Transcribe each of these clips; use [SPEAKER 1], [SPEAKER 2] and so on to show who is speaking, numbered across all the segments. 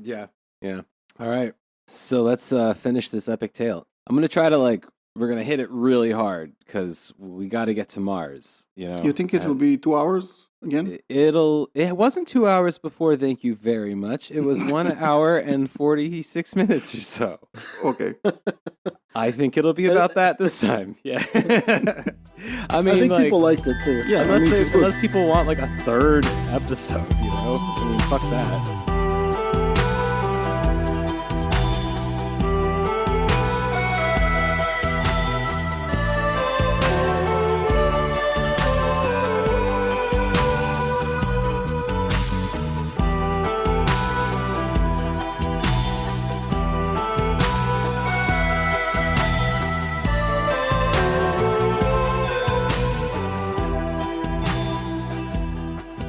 [SPEAKER 1] Yeah. Yeah. All right. So let's finish this epic tale. I'm gonna try to we're gonna hit it really hard because we got to get to Mars.
[SPEAKER 2] You think it will be 2 hours again?
[SPEAKER 1] It wasn't 2 hours before. Thank you very much. It was 1 hour and 46 minutes or so.
[SPEAKER 2] Okay.
[SPEAKER 1] I think it'll be about that this time. Yeah. I mean,
[SPEAKER 3] I think people liked it too.
[SPEAKER 2] Yeah,
[SPEAKER 1] unless people want a third episode, I mean, fuck that.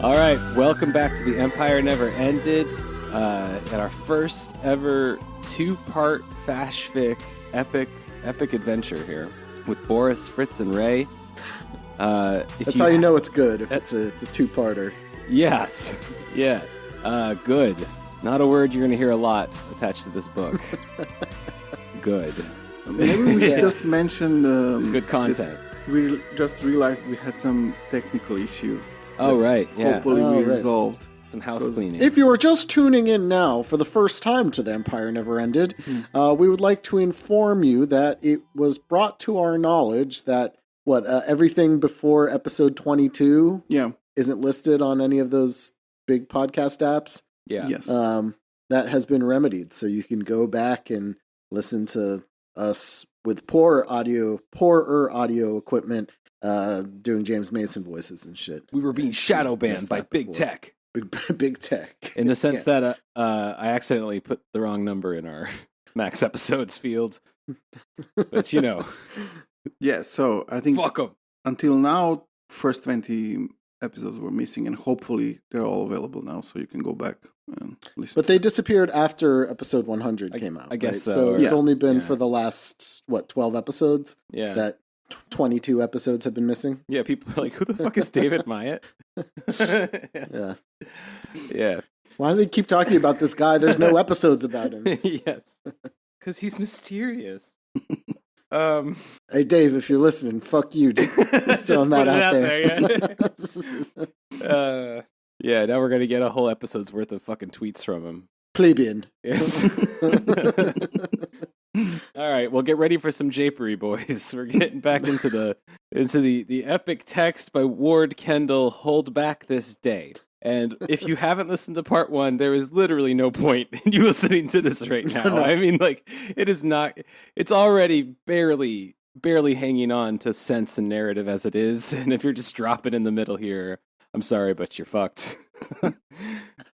[SPEAKER 1] All right, welcome back to The Empire Never Ended, at our first ever two-part Fash fic epic adventure here with Boris, Fritz, and Ray.
[SPEAKER 3] That's how you know it's good, if it's a two-parter.
[SPEAKER 1] Yes, yeah, good. Not a word you're going to hear a lot attached to this book. Good.
[SPEAKER 2] Maybe we should just mention...
[SPEAKER 1] it's good content.
[SPEAKER 2] We just realized we had some technical issue.
[SPEAKER 1] Oh, right, yeah.
[SPEAKER 2] Hopefully we resolved.
[SPEAKER 1] Some house cleaning.
[SPEAKER 3] If you are just tuning in now for the first time to The Empire Never Ended, we would like to inform you that it was brought to our knowledge that everything before episode 22 isn't listed on any of those big podcast apps.
[SPEAKER 1] Yeah.
[SPEAKER 2] Yes.
[SPEAKER 3] That has been remedied, so you can go back and listen to us with poorer audio equipment doing James Mason voices and shit.
[SPEAKER 1] We were being shadow banned by big tech.
[SPEAKER 3] Big tech.
[SPEAKER 1] In the sense that I accidentally put the wrong number in our max episodes field. But
[SPEAKER 2] Yeah, so I think
[SPEAKER 1] fuck 'em.
[SPEAKER 2] Until now, first 20 episodes were missing, and hopefully they're all available now, so you can go back and listen.
[SPEAKER 3] But they disappeared after episode 100 came out.
[SPEAKER 1] I guess
[SPEAKER 3] right?
[SPEAKER 1] so.
[SPEAKER 3] So it's only been for the last, 12 episodes?
[SPEAKER 1] Yeah.
[SPEAKER 3] That 22 episodes have been missing?
[SPEAKER 1] Yeah, people are like, who the fuck is David Myatt?
[SPEAKER 3] Yeah.
[SPEAKER 1] Yeah.
[SPEAKER 3] Why do they keep talking about this guy? There's no episodes about him.
[SPEAKER 1] Yes. Because he's mysterious.
[SPEAKER 3] Hey, Dave, if you're listening, fuck you. Just throwing that out there.
[SPEAKER 1] Yeah. Yeah, now we're going to get a whole episode's worth of fucking tweets from him.
[SPEAKER 3] Plebeian.
[SPEAKER 1] Yes. All right, well, get ready for some japery, boys. We're getting back into the epic text by Ward Kendall, Hold Back This Day. And if you haven't listened to part 1, there is literally no point in you listening to this right now. No. I mean, it is not, it's already barely hanging on to sense and narrative as it is. And if you're just dropping in the middle here, I'm sorry, but you're fucked.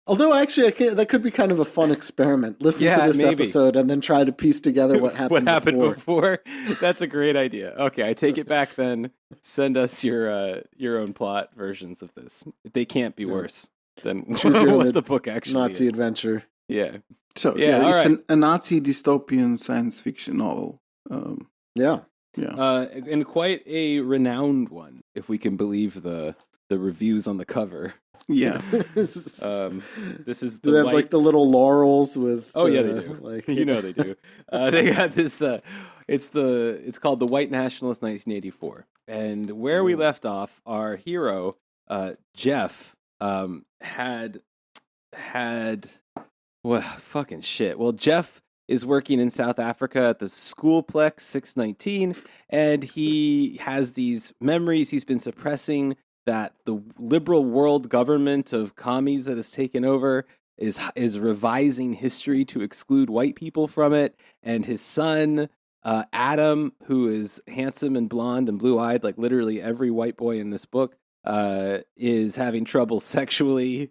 [SPEAKER 3] Although, actually, that could be kind of a fun experiment. Listen to this episode and then try to piece together what happened
[SPEAKER 1] before. That's a great idea. Okay, I take it back then. Send us your own plot versions of this. They can't be worse than what the book actually
[SPEAKER 3] Nazi
[SPEAKER 1] is.
[SPEAKER 3] adventure.
[SPEAKER 1] Yeah.
[SPEAKER 2] So, it's a Nazi dystopian science fiction novel.
[SPEAKER 3] Yeah.
[SPEAKER 1] And quite a renowned one, if we can believe the reviews on the cover.
[SPEAKER 2] Yeah.
[SPEAKER 1] This is
[SPEAKER 3] do they have the little laurels with
[SPEAKER 1] they do. They do. They got this it's called The White Nationalist 1984. And where we left off, our hero Jeff had fucking shit. Well, Jeff is working in South Africa at the Schoolplex 619, and he has these memories he's been suppressing that the liberal world government of commies that has taken over is revising history to exclude white people from it. And his son, Adam, who is handsome and blonde and blue-eyed, like literally every white boy in this book, is having trouble sexually.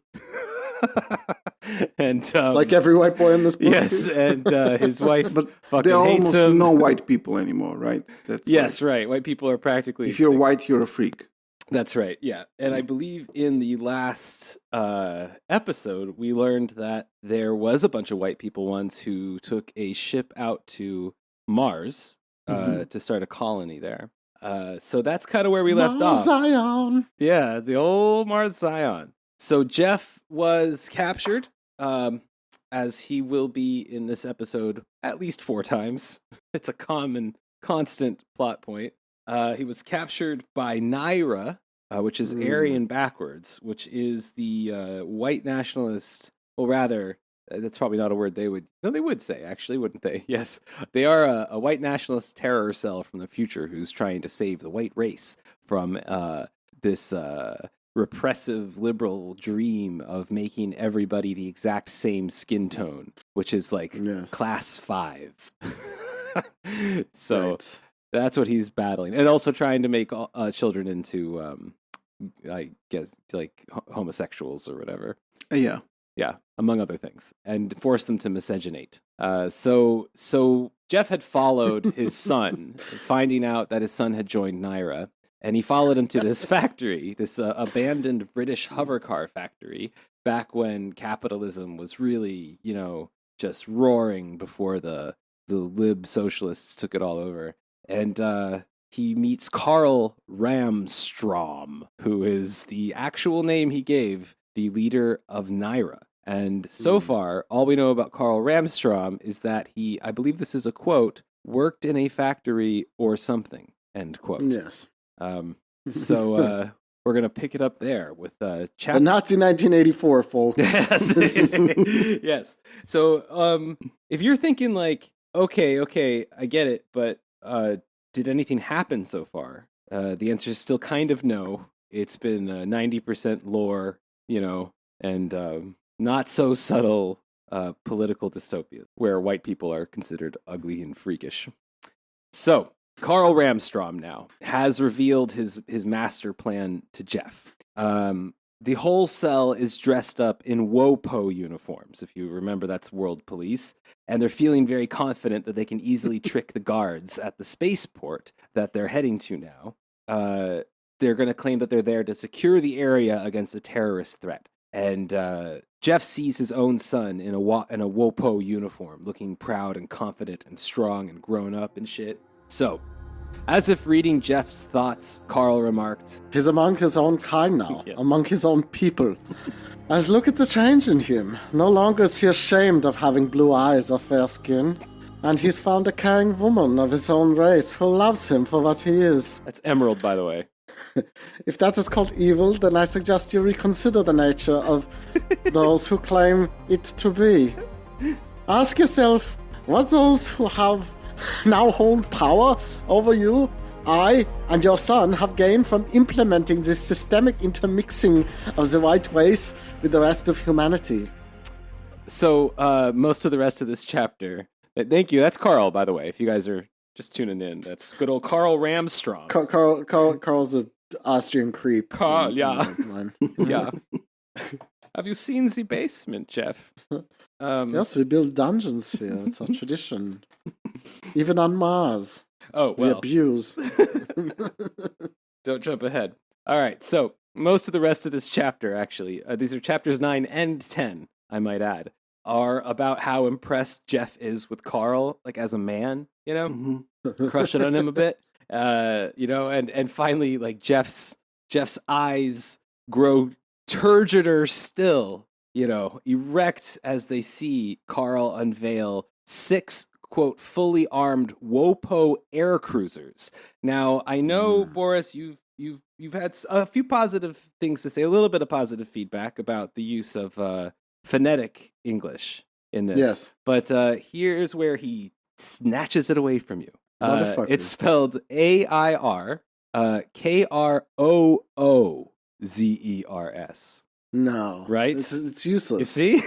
[SPEAKER 1] And
[SPEAKER 2] like every white boy in this book.
[SPEAKER 1] Yes, and his wife
[SPEAKER 2] but
[SPEAKER 1] fucking
[SPEAKER 2] there are
[SPEAKER 1] hates
[SPEAKER 2] almost
[SPEAKER 1] him.
[SPEAKER 2] no white people anymore, right?
[SPEAKER 1] That's right. White people are practically
[SPEAKER 2] if you're white, you're a freak.
[SPEAKER 1] That's right, yeah. And I believe in the last episode, we learned that there was a bunch of white people once who took a ship out to Mars to start a colony there. So that's kind of where we left off.
[SPEAKER 3] Zion.
[SPEAKER 1] Yeah, the old Mars Zion. So Jeff was captured as he will be in this episode at least 4 times. It's a constant plot point. He was captured by Naira, which is Aryan backwards, which is the white nationalist. Well, rather, that's probably not a word they would. No, they would say, actually, wouldn't they? Yes. They are a white nationalist terror cell from the future who's trying to save the white race from this repressive liberal dream of making everybody the exact same skin tone, which is like class 5. So that's what he's battling. And also trying to make children into, I guess, like homosexuals or whatever.
[SPEAKER 2] Yeah.
[SPEAKER 1] Yeah, among other things, and force them to miscegenate. So Jeff had followed his son, finding out that his son had joined Naira, and he followed him to this factory, this abandoned British hover car factory, back when capitalism was really, just roaring before the lib socialists took it all over. And he meets Carl Ramstrom, who is the actual name he gave the leader of Naira. And so far, all we know about Carl Ramstrom is that he, I believe this is a quote, worked in a factory or something, end quote.
[SPEAKER 3] Yes.
[SPEAKER 1] So we're going to pick it up there with
[SPEAKER 3] chapter... The Nazi 1984, folks.
[SPEAKER 1] Yes. Yes. So if you're thinking like, okay, I get it, but did anything happen so far? The answer is still kind of no. It's been 90% lore, and not so subtle political dystopia where white people are considered ugly and freakish. So Carl Ramstrom now has revealed his master plan to Jeff. The whole cell is dressed up in WOPO uniforms. If you remember, that's World Police. And they're feeling very confident that they can easily trick the guards at the spaceport that they're heading to now. They're going to claim that they're there to secure the area against a terrorist threat. And Jeff sees his own son in a WOPO uniform, looking proud and confident and strong and grown up and shit. So, as if reading Jeff's thoughts, Carl remarked,
[SPEAKER 3] "He's among his own kind now, among his own people. And look at the change in him. No longer is he ashamed of having blue eyes or fair skin. And he's found a caring woman of his own race who loves him for what he is."
[SPEAKER 1] That's Emerald, by the way.
[SPEAKER 3] If that is called evil, then I suggest you reconsider the nature of those who claim it to be. Ask yourself, what those who have now hold power over you, I and your son, have gained from implementing this systemic intermixing of the white race with the rest of humanity.
[SPEAKER 1] So, most of the rest of this chapter... Thank you, that's Carl, by the way, if you guys are just tuning in. That's good old Carl Ramstrom.
[SPEAKER 3] Carl's an Austrian creep.
[SPEAKER 1] Carl, yeah. Yeah. Have you seen the basement, Jeff?
[SPEAKER 3] Yes, we build dungeons here. It's a tradition. Even on Mars.
[SPEAKER 1] Oh, well.
[SPEAKER 3] We abuse.
[SPEAKER 1] Don't jump ahead. All right, so most of the rest of this chapter, actually, these are chapters 9 and 10, I might add, are about how impressed Jeff is with Carl, like as a man, crushing on him a bit, and finally, like Jeff's eyes grow turgider still, erect as they see Carl unveil 6, quote, fully armed WOPO air cruisers. Now, I know, Boris, you've had a few positive things to say, a little bit of positive feedback about the use of phonetic English in this. Yes. But here's where he snatches it away from you. It's spelled AIR KROOZERS.
[SPEAKER 3] No.
[SPEAKER 1] Right?
[SPEAKER 3] It's useless.
[SPEAKER 1] You see?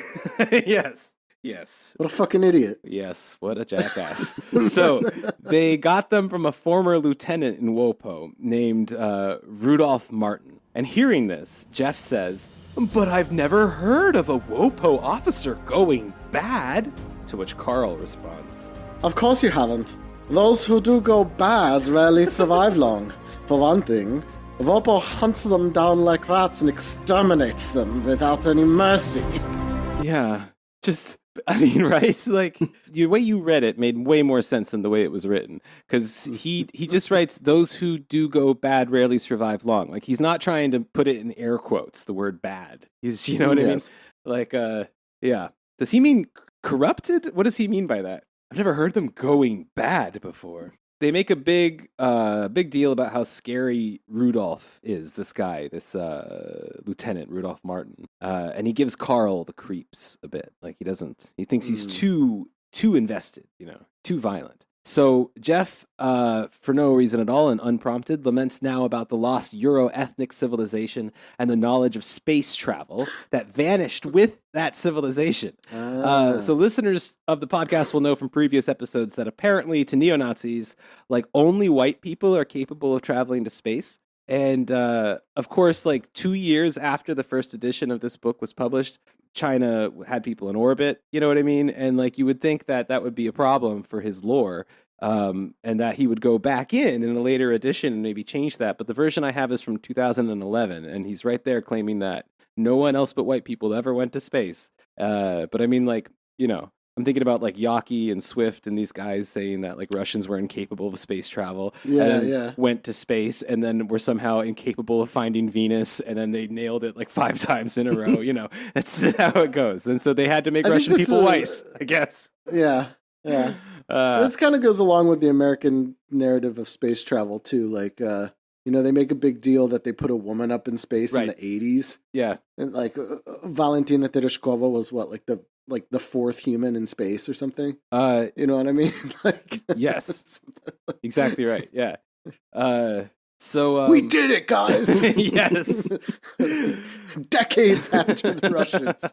[SPEAKER 1] Yes.
[SPEAKER 3] What a fucking idiot.
[SPEAKER 1] Yes, what a jackass. So they got them from a former lieutenant in WOPO named Rudolph Martin. And hearing this, Jeff says, "But I've never heard of a WOPO officer going bad." To which Carl responds,
[SPEAKER 3] "Of course you haven't. Those who do go bad rarely survive long. For one thing, WOPO hunts them down like rats and exterminates them without any mercy."
[SPEAKER 1] Yeah, right? Like, the way you read it made way more sense than the way it was written. Because he just writes, "Those who do go bad rarely survive long." Like, he's not trying to put it in air quotes, the word bad. He's, what I mean? Like, yeah. Does he mean corrupted? What does he mean by that? I've never heard them going bad before. They make a big deal about how scary Rudolph is, this guy, this Lieutenant Rudolph Martin. And he gives Carl the creeps a bit. Like he thinks he's too invested, too violent. So Jeff, for no reason at all and unprompted, laments now about the lost Euro-ethnic civilization and the knowledge of space travel that vanished with that civilization. So listeners of the podcast will know from previous episodes that apparently to neo-Nazis, like only white people are capable of traveling to space. And of course, like 2 years after the first edition of this book was published, China had people in orbit, you know what I mean? And like you would think that that would be a problem for his lore, and that he would go back in a later edition and maybe change that. But the version I have is from 2011, and he's right there claiming that no one else but white people ever went to space. But I mean, like, I'm thinking about like Yaki and Swift and these guys saying that like Russians were incapable of space travel, went to space, and then were somehow incapable of finding Venus, and then they nailed it like 5 times in a row. That's how it goes. And so they had to make Russian people white, I guess.
[SPEAKER 3] Yeah. This kind of goes along with the American narrative of space travel too. Like, they make a big deal that they put a woman up in space in the 80s.
[SPEAKER 1] Yeah,
[SPEAKER 3] and like Valentina Tereshkova was the 4th human in space or something. You know what I mean?
[SPEAKER 1] Yes, exactly right. Yeah. So
[SPEAKER 3] we did it, guys.
[SPEAKER 1] Yes.
[SPEAKER 3] Decades after the Russians.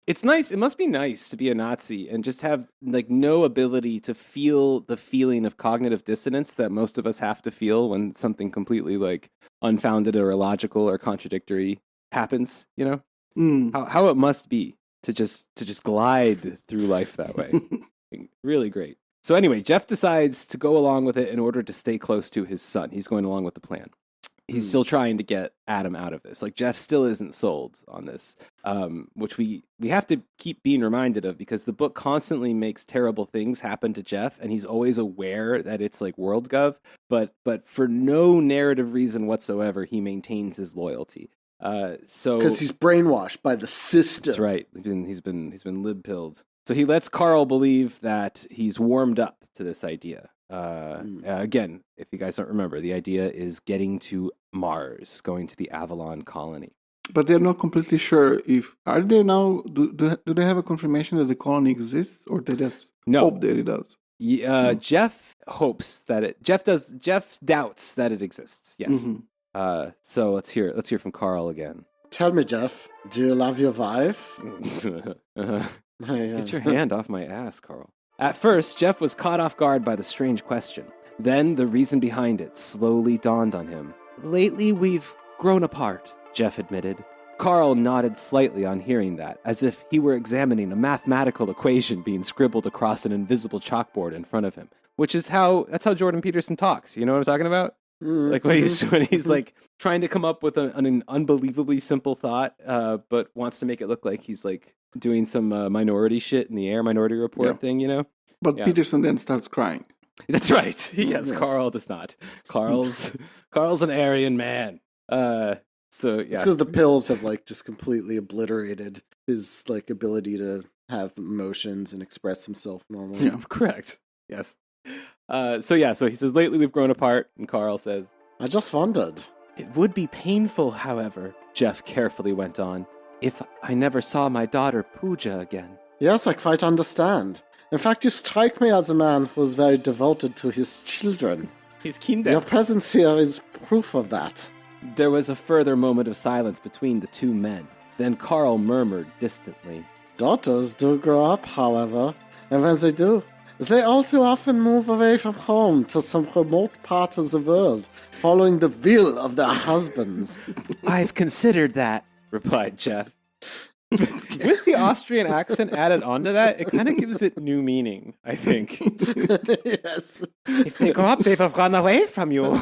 [SPEAKER 1] It's nice. It must be nice to be a Nazi and just have like no ability to feel the feeling of cognitive dissonance that most of us have to feel when something completely like unfounded or illogical or contradictory happens. How it must be to just glide through life that way. Really great. So anyway, Jeff decides to go along with it in order to stay close to his son. He's going along with the plan. He's still trying to get Adam out of this. Like Jeff still isn't sold on this, which we have to keep being reminded of because the book constantly makes terrible things happen to Jeff, and he's always aware that it's like WorldGov, but for no narrative reason whatsoever, he maintains his loyalty. So
[SPEAKER 3] because he's brainwashed by the system.
[SPEAKER 1] That's right. He's been lib-pilled. So he lets Carl believe that he's warmed up to this idea. Again, if you guys don't remember, the idea is getting to Mars, going to the Avalon colony.
[SPEAKER 2] But they're not completely sure if are they now. Do they have a confirmation that the colony exists, or they just hope that it does?
[SPEAKER 1] No. Jeff hopes that it. Jeff doubts that it exists. Yes. Mm-hmm. So let's hear from Carl again.
[SPEAKER 3] Tell me, Jeff, do you love your wife?
[SPEAKER 1] Get your hand off my ass, Carl. At first, Jeff was caught off guard by the strange question. Then the reason behind it slowly dawned on him. Lately, we've grown apart, Jeff admitted. Carl nodded slightly on hearing that, as if he were examining a mathematical equation being scribbled across an invisible chalkboard in front of him. That's how Jordan Peterson talks. You know what I'm talking about? Like when he's like trying to come up with an unbelievably simple thought, but wants to make it look like he's like doing some minority shit in the air, Minority Report thing,
[SPEAKER 2] But Peterson then starts crying.
[SPEAKER 1] That's right. Yes, Carl does not. Carl's an Aryan man. So yeah,
[SPEAKER 3] it's because the pills have like just completely obliterated his like ability to have emotions and express himself normally.
[SPEAKER 1] Yeah, correct. Yes. So he says, lately we've grown apart, and Carl says,
[SPEAKER 3] I just wondered.
[SPEAKER 1] It would be painful, however, Jeff carefully went on, if I never saw my daughter Pooja again.
[SPEAKER 3] Yes, I quite understand. In fact, you strike me as a man who is very devoted to his children.
[SPEAKER 1] His kinder.
[SPEAKER 3] Your presence here is proof of that.
[SPEAKER 1] There was a further moment of silence between the two men. Then Carl murmured distantly,
[SPEAKER 3] Daughters do grow up, however, and when they do, they all too often move away from home to some remote part of the world, following the will of their husbands.
[SPEAKER 1] I've considered that, replied Jeff. With the Austrian accent added onto that, it kind of gives it new meaning, I think.
[SPEAKER 3] Yes.
[SPEAKER 1] If they grow up, they will run away from you.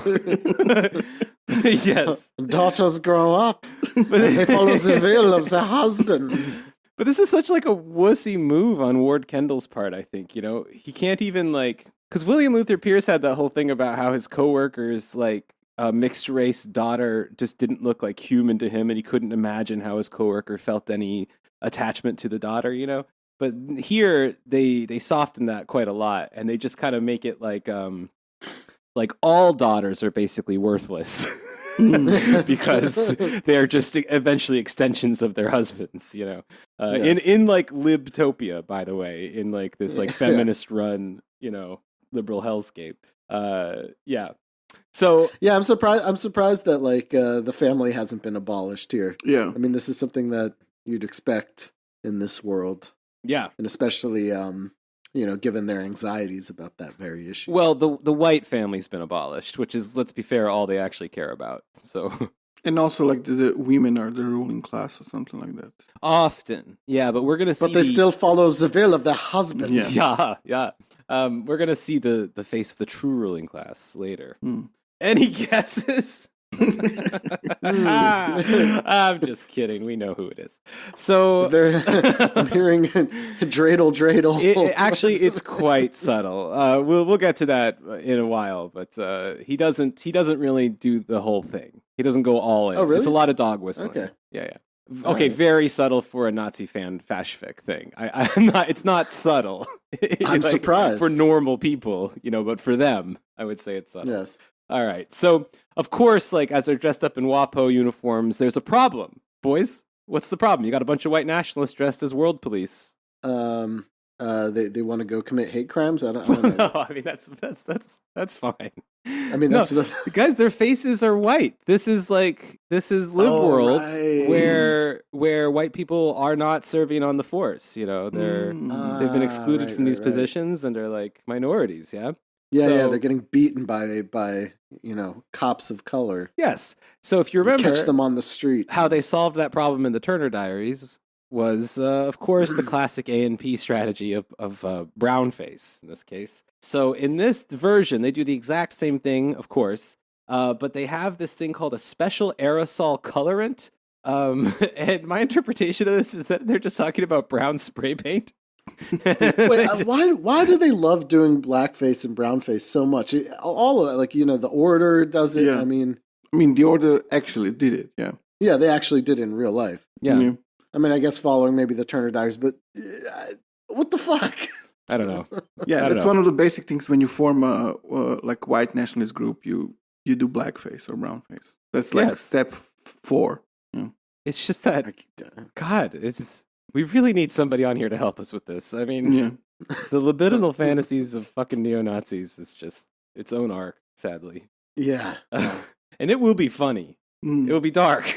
[SPEAKER 1] Yes.
[SPEAKER 3] Daughters grow up, as they follow the will of their husband.
[SPEAKER 1] But this is such like a wussy move on Ward Kendall's part, I think. He can't even like... Because William Luther Pierce had that whole thing about how his coworkers like mixed race daughter just didn't look like human to him, and he couldn't imagine how his coworker felt any attachment to the daughter, you know. But here they soften that quite a lot, and they just kind of make it like all daughters are basically worthless. Because they're just eventually extensions of their husbands, you know. In like Libtopia, by the way, in like this like feminist run, you know, liberal hellscape. Yeah. So
[SPEAKER 3] yeah, I'm surprised that like the family hasn't been abolished here.
[SPEAKER 2] Yeah.
[SPEAKER 3] I mean, this is something that you'd expect in this world.
[SPEAKER 1] Yeah.
[SPEAKER 3] And especially you know, given their anxieties about that very issue.
[SPEAKER 1] Well, the white family's been abolished, which is, let's be fair, all they actually care about. So
[SPEAKER 2] And also, like, the women are the ruling class or something like that.
[SPEAKER 1] often, yeah, but we're gonna see.
[SPEAKER 3] But they still follow the will of their husband.
[SPEAKER 2] Yeah.
[SPEAKER 1] yeah. We're gonna see the face of the true ruling class later. Any guesses? I'm just kidding. We know who it is. So
[SPEAKER 3] Is there? I'm hearing dreidel.
[SPEAKER 1] Actually, it's quite subtle. We'll get to that in a while, but he doesn't really do the whole thing. He doesn't go all in.
[SPEAKER 3] Oh, really?
[SPEAKER 1] It's a lot of dog whistling.
[SPEAKER 3] Okay.
[SPEAKER 1] Yeah. Okay, very subtle for a Nazi fan Fashfic thing. I'm not. It's not subtle.
[SPEAKER 3] I'm surprised.
[SPEAKER 1] For normal people, you know, but for them, I would say it's subtle.
[SPEAKER 3] Yes.
[SPEAKER 1] All right. So, of course, like as they're dressed up in WAPO uniforms, there's a problem, boys. What's the problem? You got a bunch of white nationalists dressed as world police.
[SPEAKER 3] They want to go commit hate crimes. I don't know.
[SPEAKER 1] No, I mean that's fine.
[SPEAKER 3] I mean,
[SPEAKER 1] No,
[SPEAKER 3] that's
[SPEAKER 1] guys. Their faces are white. This is lib world
[SPEAKER 3] right.
[SPEAKER 1] where white people are not serving on the force. You know, they've been excluded from these positions and are like minorities. Yeah.
[SPEAKER 3] Yeah, they're getting beaten by you know, cops of color.
[SPEAKER 1] Yes. So if you remember,
[SPEAKER 3] Catch them on the street.
[SPEAKER 1] how they solved that problem in the Turner Diaries was, of course, the classic A&P strategy of brown face in this case. So in this version, they do the exact same thing, of course, but they have this thing called a special aerosol colorant. And my interpretation of this is that they're just talking about brown spray paint.
[SPEAKER 3] Wait, why do they love doing blackface and brownface so much? All of it, like, you know, the Order does it.
[SPEAKER 2] Yeah.
[SPEAKER 3] I mean,
[SPEAKER 2] the Order actually did it. Yeah.
[SPEAKER 3] Yeah, they actually did it in real life.
[SPEAKER 1] Yeah.
[SPEAKER 3] I mean, I guess following maybe the Turner Diaries, but what the fuck?
[SPEAKER 1] I don't know.
[SPEAKER 2] Yeah, that's one of the basic things when you form a like white nationalist group. You do blackface or brownface. That's like step 4. Yeah.
[SPEAKER 1] It's just that, God, we really need somebody on here to help us with this. I mean, the libidinal fantasies of fucking neo-Nazis is just its own arc, sadly.
[SPEAKER 3] Yeah.
[SPEAKER 1] And it will be funny. It will be dark.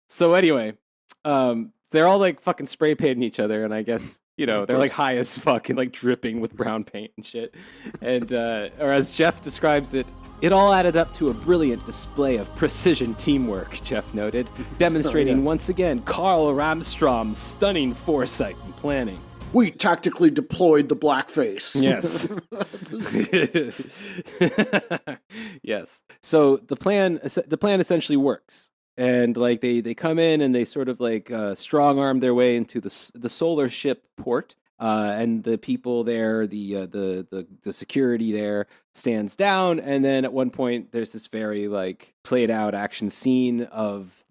[SPEAKER 1] So anyway, they're all like fucking spray painting each other, and I guess, you know, they're like high as fuck and like dripping with brown paint and shit. And or as Jeff describes it, it all added up to a brilliant display of precision teamwork, Jeff noted, demonstrating once again Karl Ramstrom's stunning foresight and planning.
[SPEAKER 3] We tactically deployed the blackface.
[SPEAKER 1] Yes. Yes. So the plan essentially works. And like they come in and they sort of like strong arm their way into the solar ship port, and the people there, the security there stands down, and then at one point there's this very like played out action scene of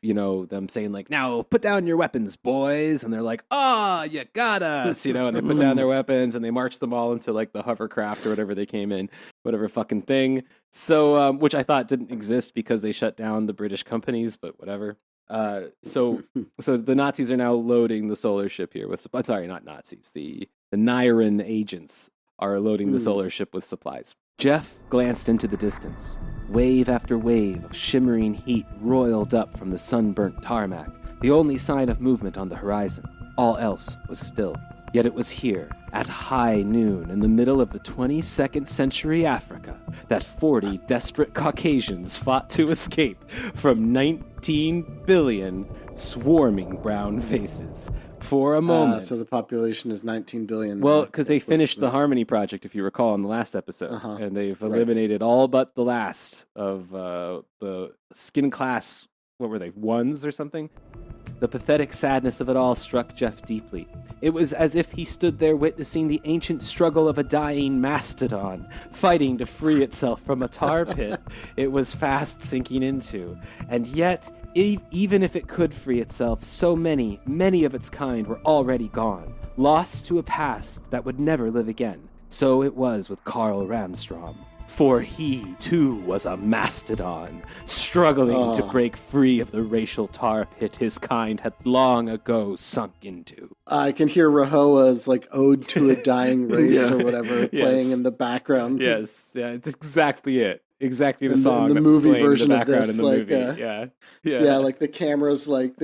[SPEAKER 1] you know, them saying like, now put down your weapons, boys, and they're like, you got us, you know, and they put down their weapons and they march them all into like the hovercraft or whatever they came in, whatever fucking thing. So, which I thought didn't exist because they shut down the British companies, but whatever. So the Nazis are now loading the solar ship here with, sorry, not Nazis, the Nyran agents are loading the solar ship with supplies. Jeff glanced into the distance. Wave after wave of shimmering heat roiled up from the sunburnt tarmac, the only sign of movement on the horizon. All else was still. Yet it was here, at high noon in the middle of the 22nd century Africa, that 40 desperate Caucasians fought to escape from 19 billion swarming brown faces. For a moment.
[SPEAKER 3] So the population is 19 billion.
[SPEAKER 1] Well, because they finished the Harmony Project, if you recall, in the last episode. And they've eliminated all but the last of the skin class, what were they, 1s or something? The pathetic sadness of it all struck Jeff deeply. It was as if he stood there witnessing the ancient struggle of a dying mastodon, fighting to free itself from a tar pit it was fast sinking into. And yet, even if it could free itself, so many of its kind were already gone, lost to a past that would never live again. So it was with Karl Ramstrom. For he, too, was a mastodon, struggling to break free of the racial tar pit his kind had long ago sunk into.
[SPEAKER 3] I can hear Rahoa's like Ode to a Dying Race or whatever playing in the background.
[SPEAKER 1] Yes, yeah, it's exactly it. Exactly the song
[SPEAKER 3] the
[SPEAKER 1] that
[SPEAKER 3] movie
[SPEAKER 1] was playing
[SPEAKER 3] version
[SPEAKER 1] in the
[SPEAKER 3] of
[SPEAKER 1] background
[SPEAKER 3] this,
[SPEAKER 1] in the
[SPEAKER 3] like,
[SPEAKER 1] movie.
[SPEAKER 3] Yeah, like the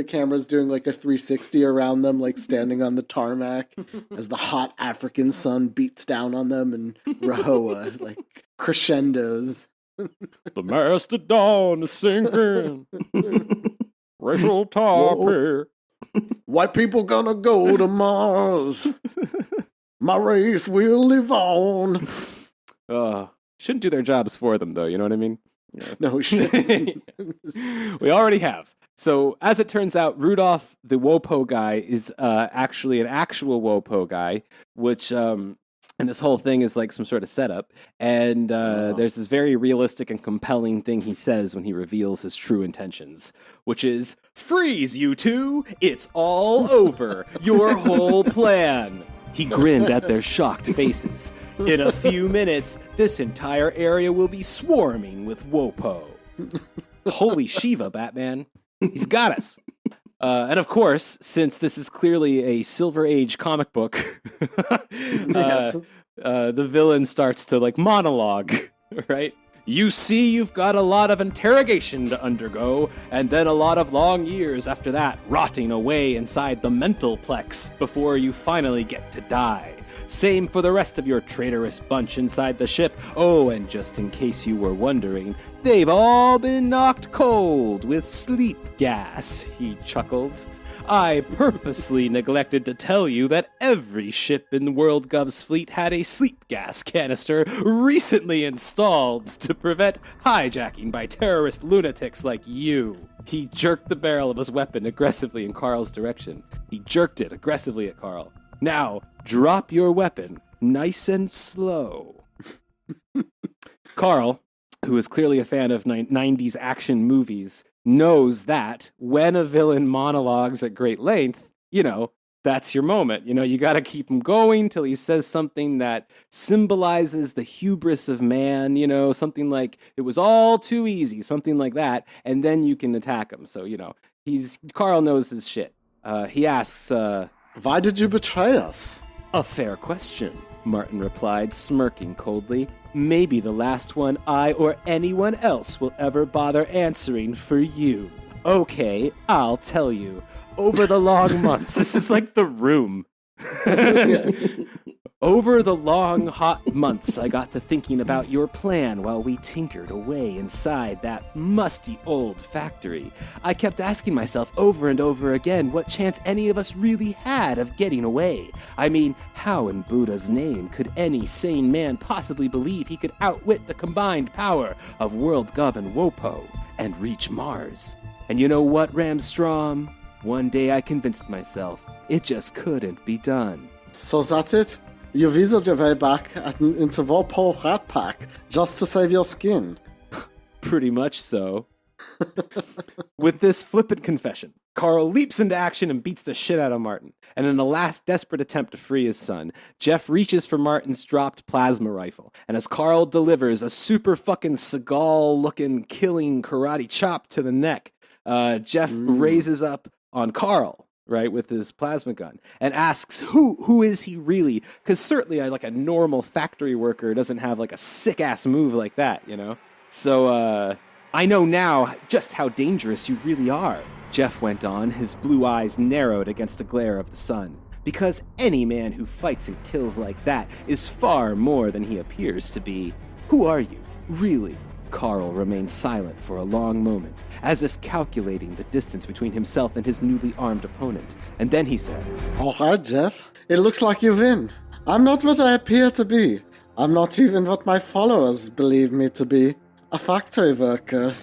[SPEAKER 3] camera's doing like a 360 around them, like standing on the tarmac as the hot African sun beats down on them, and Rahoa like crescendos.
[SPEAKER 1] The mastodon is sinking. Racial tar pit.
[SPEAKER 3] White people gonna go to Mars. My race will live on.
[SPEAKER 1] Shouldn't do their jobs for them, though. You know what I mean? Yeah.
[SPEAKER 3] No shit.
[SPEAKER 1] We already have. So, as it turns out, Rudolph, the Wopo guy, is actually an actual Wopo guy, which, and this whole thing is like some sort of setup. And there's this very realistic and compelling thing he says when he reveals his true intentions, which is, "Freeze, you two! It's all over! Your whole plan!" He grinned at their shocked faces. "In a few minutes, this entire area will be swarming with Wopo." Holy Shiva, Batman. He's got us. And of course, since this is clearly a Silver Age comic book,
[SPEAKER 3] Yes.
[SPEAKER 1] The villain starts to like monologue, right? "You see, you've got a lot of interrogation to undergo, and then a lot of long years after that, rotting away inside the mental plex before you finally get to die. Same for the rest of your traitorous bunch inside the ship. Oh, and just in case you were wondering, they've all been knocked cold with sleep gas," he chuckled. "I purposely neglected to tell you that every ship in WorldGov's fleet had a sleep gas canister recently installed to prevent hijacking by terrorist lunatics like you." He jerked the barrel of his weapon aggressively in Carl's direction. He jerked it aggressively at Carl. "Now, drop your weapon, nice and slow." Carl, who is clearly a fan of 90s action movies, knows that when a villain monologues at great length, that's your moment. You got to keep him going till he says something that symbolizes the hubris of man, something like, "It was all too easy," something like that, and then you can attack him. So, Carl knows his shit. He asks,
[SPEAKER 3] "Why did you betray us?"
[SPEAKER 1] "A fair question," Martin replied, smirking coldly. "Maybe the last one I or anyone else will ever bother answering for you. Okay, I'll tell you. Over the long months," this is like The Room. "Over the long, hot months, I got to thinking about your plan while we tinkered away inside that musty old factory. I kept asking myself over and over again what chance any of us really had of getting away. I mean, how in Buddha's name could any sane man possibly believe he could outwit the combined power of WorldGov and Wopo and reach Mars? And you know what, Ramstrom? One day I convinced myself it just couldn't be done."
[SPEAKER 3] So that's it? You weaseled your way back into Wopo Rat Pack just to save your skin.
[SPEAKER 1] Pretty much so. With this flippant confession, Carl leaps into action and beats the shit out of Martin. And in a last desperate attempt to free his son, Jeff reaches for Martin's dropped plasma rifle. And as Carl delivers a super fucking Seagal-looking killing karate chop to the neck, Jeff raises up on Carl, right, with his plasma gun, and asks, who is he really? Because certainly like a normal factory worker doesn't have like a sick-ass move like that, So, "I know now just how dangerous you really are," Jeff went on, his blue eyes narrowed against the glare of the sun. "Because any man who fights and kills like that is far more than he appears to be. Who are you, really?" Carl remained silent for a long moment, as if calculating the distance between himself and his newly armed opponent. And then he said,
[SPEAKER 3] "All right, Jeff. It looks like you win. I'm not what I appear to be. I'm not even what my followers believe me to be. A factory worker."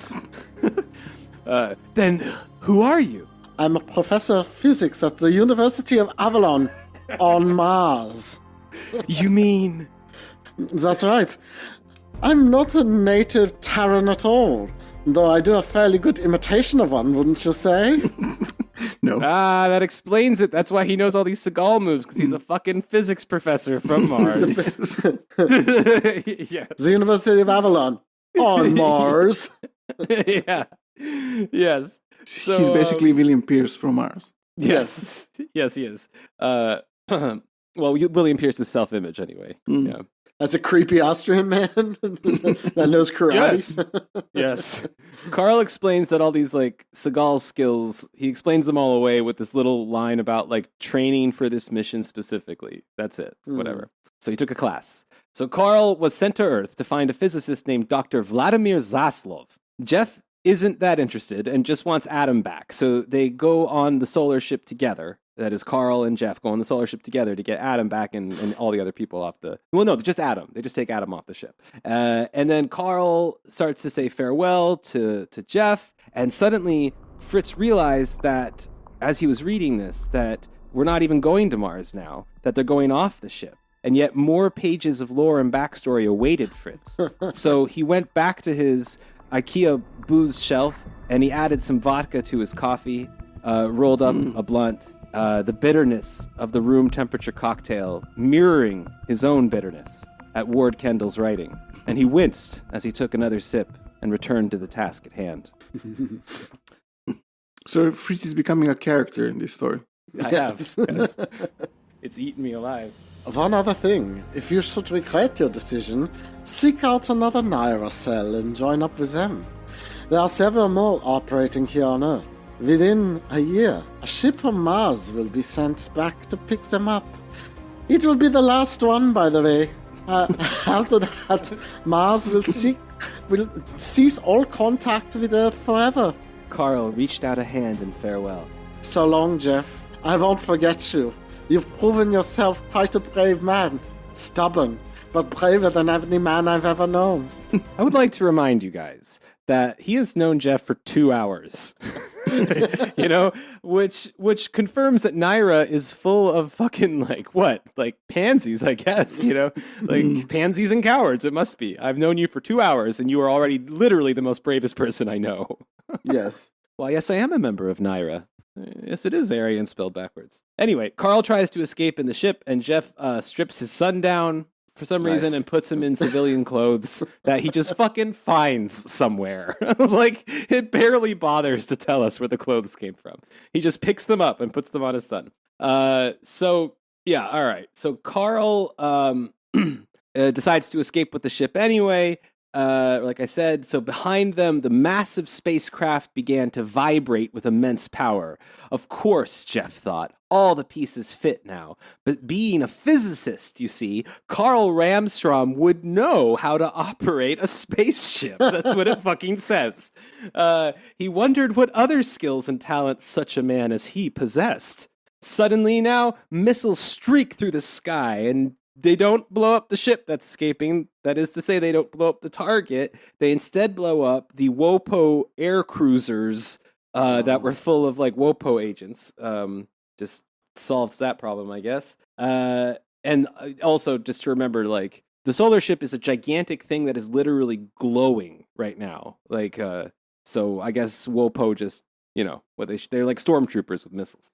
[SPEAKER 1] Then who are you?"
[SPEAKER 3] I'm a professor of physics at the University of Avalon on Mars.
[SPEAKER 1] You mean?
[SPEAKER 3] That's right. I'm not a native Terran at all, though I do a fairly good imitation of one, wouldn't you say?
[SPEAKER 2] No.
[SPEAKER 1] Ah, that explains it. That's why he knows all these Seagal moves, because he's a fucking physics professor from Mars. Yes.
[SPEAKER 3] The University of Avalon on Mars.
[SPEAKER 1] Yeah. Yes. So,
[SPEAKER 2] He's basically William Pierce from Mars.
[SPEAKER 1] Yes. Yes, he is. Well, William Pierce's self-image, anyway. Yeah.
[SPEAKER 3] As a creepy Austrian man that knows karate.
[SPEAKER 1] Yes. Carl explains that all these like Seagal skills, he explains them all away with this little line about like training for this mission specifically. That's it. Whatever. So he took a class. So Carl was sent to Earth to find a physicist named Dr. Vladimir Zaslov. Jeff isn't that interested and just wants Adam back. So they go on the solar ship together. That is, Carl and Jeff go on the solar ship together to get Adam back and all the other people off the... Well, no, just Adam. They just take Adam off the ship. And then Carl starts to say farewell to Jeff. And suddenly, Fritz realized that, as he was reading this, that we're not even going to Mars now, that they're going off the ship. And yet more pages of lore and backstory awaited Fritz. So he went back to his IKEA booze shelf, and he added some vodka to his coffee, rolled up a blunt, the bitterness of the room temperature cocktail mirroring his own bitterness at Ward Kendall's writing. And he winced as he took another sip and returned to the task at hand.
[SPEAKER 2] So Fritz is becoming a character in this story.
[SPEAKER 1] I have. Yes. It's eaten me alive.
[SPEAKER 3] One other thing, if you should regret your decision, seek out another Naira cell and join up with them. There are several more operating here on Earth. Within a year, a ship from Mars will be sent back to pick them up. It will be the last one, by the way. After that, Mars will cease all contact with Earth forever.
[SPEAKER 1] Carl reached out a hand in farewell.
[SPEAKER 3] So long, Jeff. I won't forget you. You've proven yourself quite a brave man. Stubborn, but braver than any man I've ever known.
[SPEAKER 1] I would like to remind you guys that he has known Jeff for 2 hours. You know, which confirms that Naira is full of fucking like pansies, I guess, you know, like pansies and cowards. It must be. I've known you for 2 hours and you are already literally the most bravest person I know.
[SPEAKER 3] Yes.
[SPEAKER 1] Well, yes, I am a member of Naira. Yes, it is Aryan spelled backwards. Anyway, Carl tries to escape in the ship and Jeff strips his son down for some reason and puts him in civilian clothes that he just fucking finds somewhere. Like, it barely bothers to tell us where the clothes came from. He just picks them up and puts them on his son. So, yeah, all right. So Carl decides to escape with the ship anyway. Like I said, so behind them, the massive spacecraft began to vibrate with immense power. Of course, Jeff thought, all the pieces fit now. But being a physicist, you see, Carl Ramstrom would know how to operate a spaceship. That's what it fucking says. He wondered what other skills and talents such a man as he possessed. Suddenly now, missiles streak through the sky and they don't blow up the ship that's escaping. That is to say, they don't blow up the target. They instead blow up the WOPO air cruisers that were full of like WOPO agents. Just solves that problem, I guess. And also, just to remember, like, the solar ship is a gigantic thing that is literally glowing right now. Like, so I guess WOPO just, you know, what they're like stormtroopers with missiles.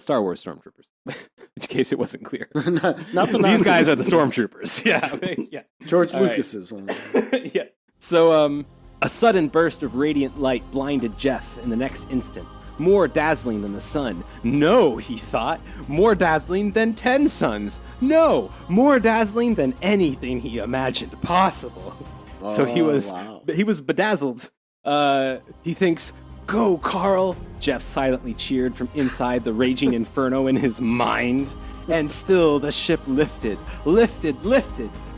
[SPEAKER 1] Star Wars stormtroopers. In case it wasn't clear.
[SPEAKER 3] not the
[SPEAKER 1] These guys are the stormtroopers. Yeah. Yeah.
[SPEAKER 3] George
[SPEAKER 1] All
[SPEAKER 3] Lucas's one.
[SPEAKER 1] Yeah. So, a sudden burst of radiant light blinded Jeff in the next instant. More dazzling than the sun. No, he thought. More dazzling than 10 suns. No, more dazzling than anything he imagined possible. So he was bedazzled. He thinks, "Go, Carl!" Jeff silently cheered from inside the raging inferno in his mind. And still the ship lifted.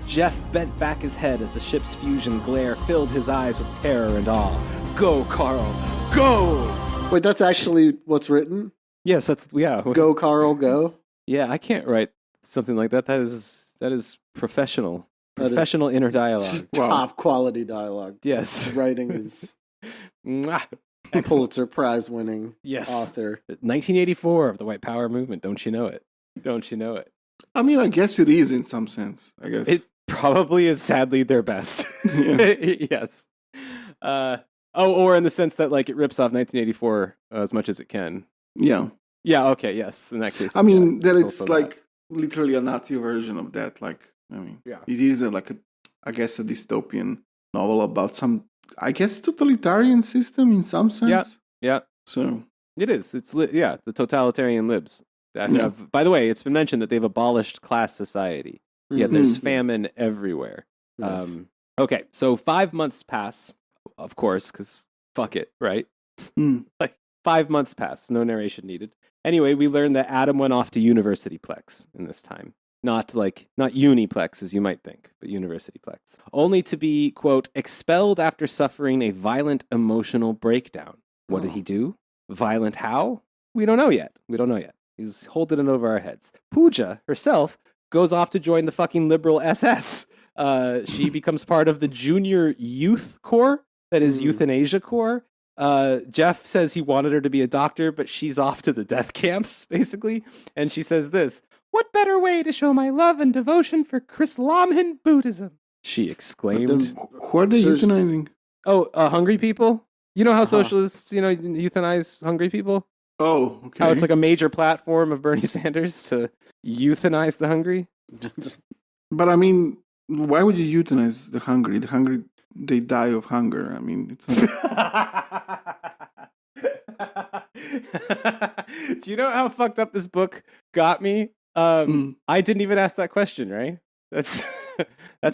[SPEAKER 1] Jeff bent back his head as the ship's fusion glare filled his eyes with terror and awe. Go, Carl! Go!
[SPEAKER 3] Wait, that's actually what's written?
[SPEAKER 1] Yes, that's, yeah.
[SPEAKER 3] Go, Carl, go?
[SPEAKER 1] Yeah, I can't write something like that. That is professional. Professional inner dialogue.
[SPEAKER 3] Top quality dialogue.
[SPEAKER 1] Yes.
[SPEAKER 3] Writing is...
[SPEAKER 1] Mwah.
[SPEAKER 3] Pulitzer Prize winning
[SPEAKER 1] Yes.
[SPEAKER 3] author.
[SPEAKER 1] 1984 of the White Power movement. Don't you know it? Don't you know it?
[SPEAKER 2] I mean, I guess it is in some sense. I guess
[SPEAKER 1] It probably is sadly their best. Yes. Or in the sense that like it rips off 1984 as much as it can.
[SPEAKER 2] Yeah.
[SPEAKER 1] Yeah. Okay. Yes. In that case.
[SPEAKER 2] I mean, that
[SPEAKER 1] it's
[SPEAKER 2] it's like literally a Nazi version of that. Like, I mean, it is a dystopian novel about some, I guess, totalitarian system in some sense.
[SPEAKER 1] Yeah.
[SPEAKER 2] So
[SPEAKER 1] it is. It's the totalitarian libs. By the way, it's been mentioned that they've abolished class society. Yet there's famine everywhere.
[SPEAKER 3] Yes.
[SPEAKER 1] Okay, so 5 months pass, of course, because fuck it, right? Like 5 months pass, no narration needed. Anyway, we learned that Adam went off to Universityplex in this time. Not Uniplex as you might think, but Universityplex. Only to be, quote, expelled after suffering a violent emotional breakdown. What did he do? Violent how? We don't know yet. He's holding it over our heads. Pooja herself goes off to join the fucking liberal SS. She becomes part of the Junior Youth Corps, that is Euthanasia Corps. Jeff says he wanted her to be a doctor, but she's off to the death camps, basically. And she says this, "What better way to show my love and devotion for Chrislam Buddhism?" She exclaimed.
[SPEAKER 2] Who are they euthanizing?
[SPEAKER 1] Oh, hungry people? You know how socialists, euthanize hungry people?
[SPEAKER 2] Oh, okay.
[SPEAKER 1] How it's like a major platform of Bernie Sanders to euthanize the hungry?
[SPEAKER 2] But I mean, why would you euthanize the hungry? The hungry, they die of hunger. I mean, it's
[SPEAKER 1] Do you know how fucked up this book got me? I didn't even ask that question, right? That's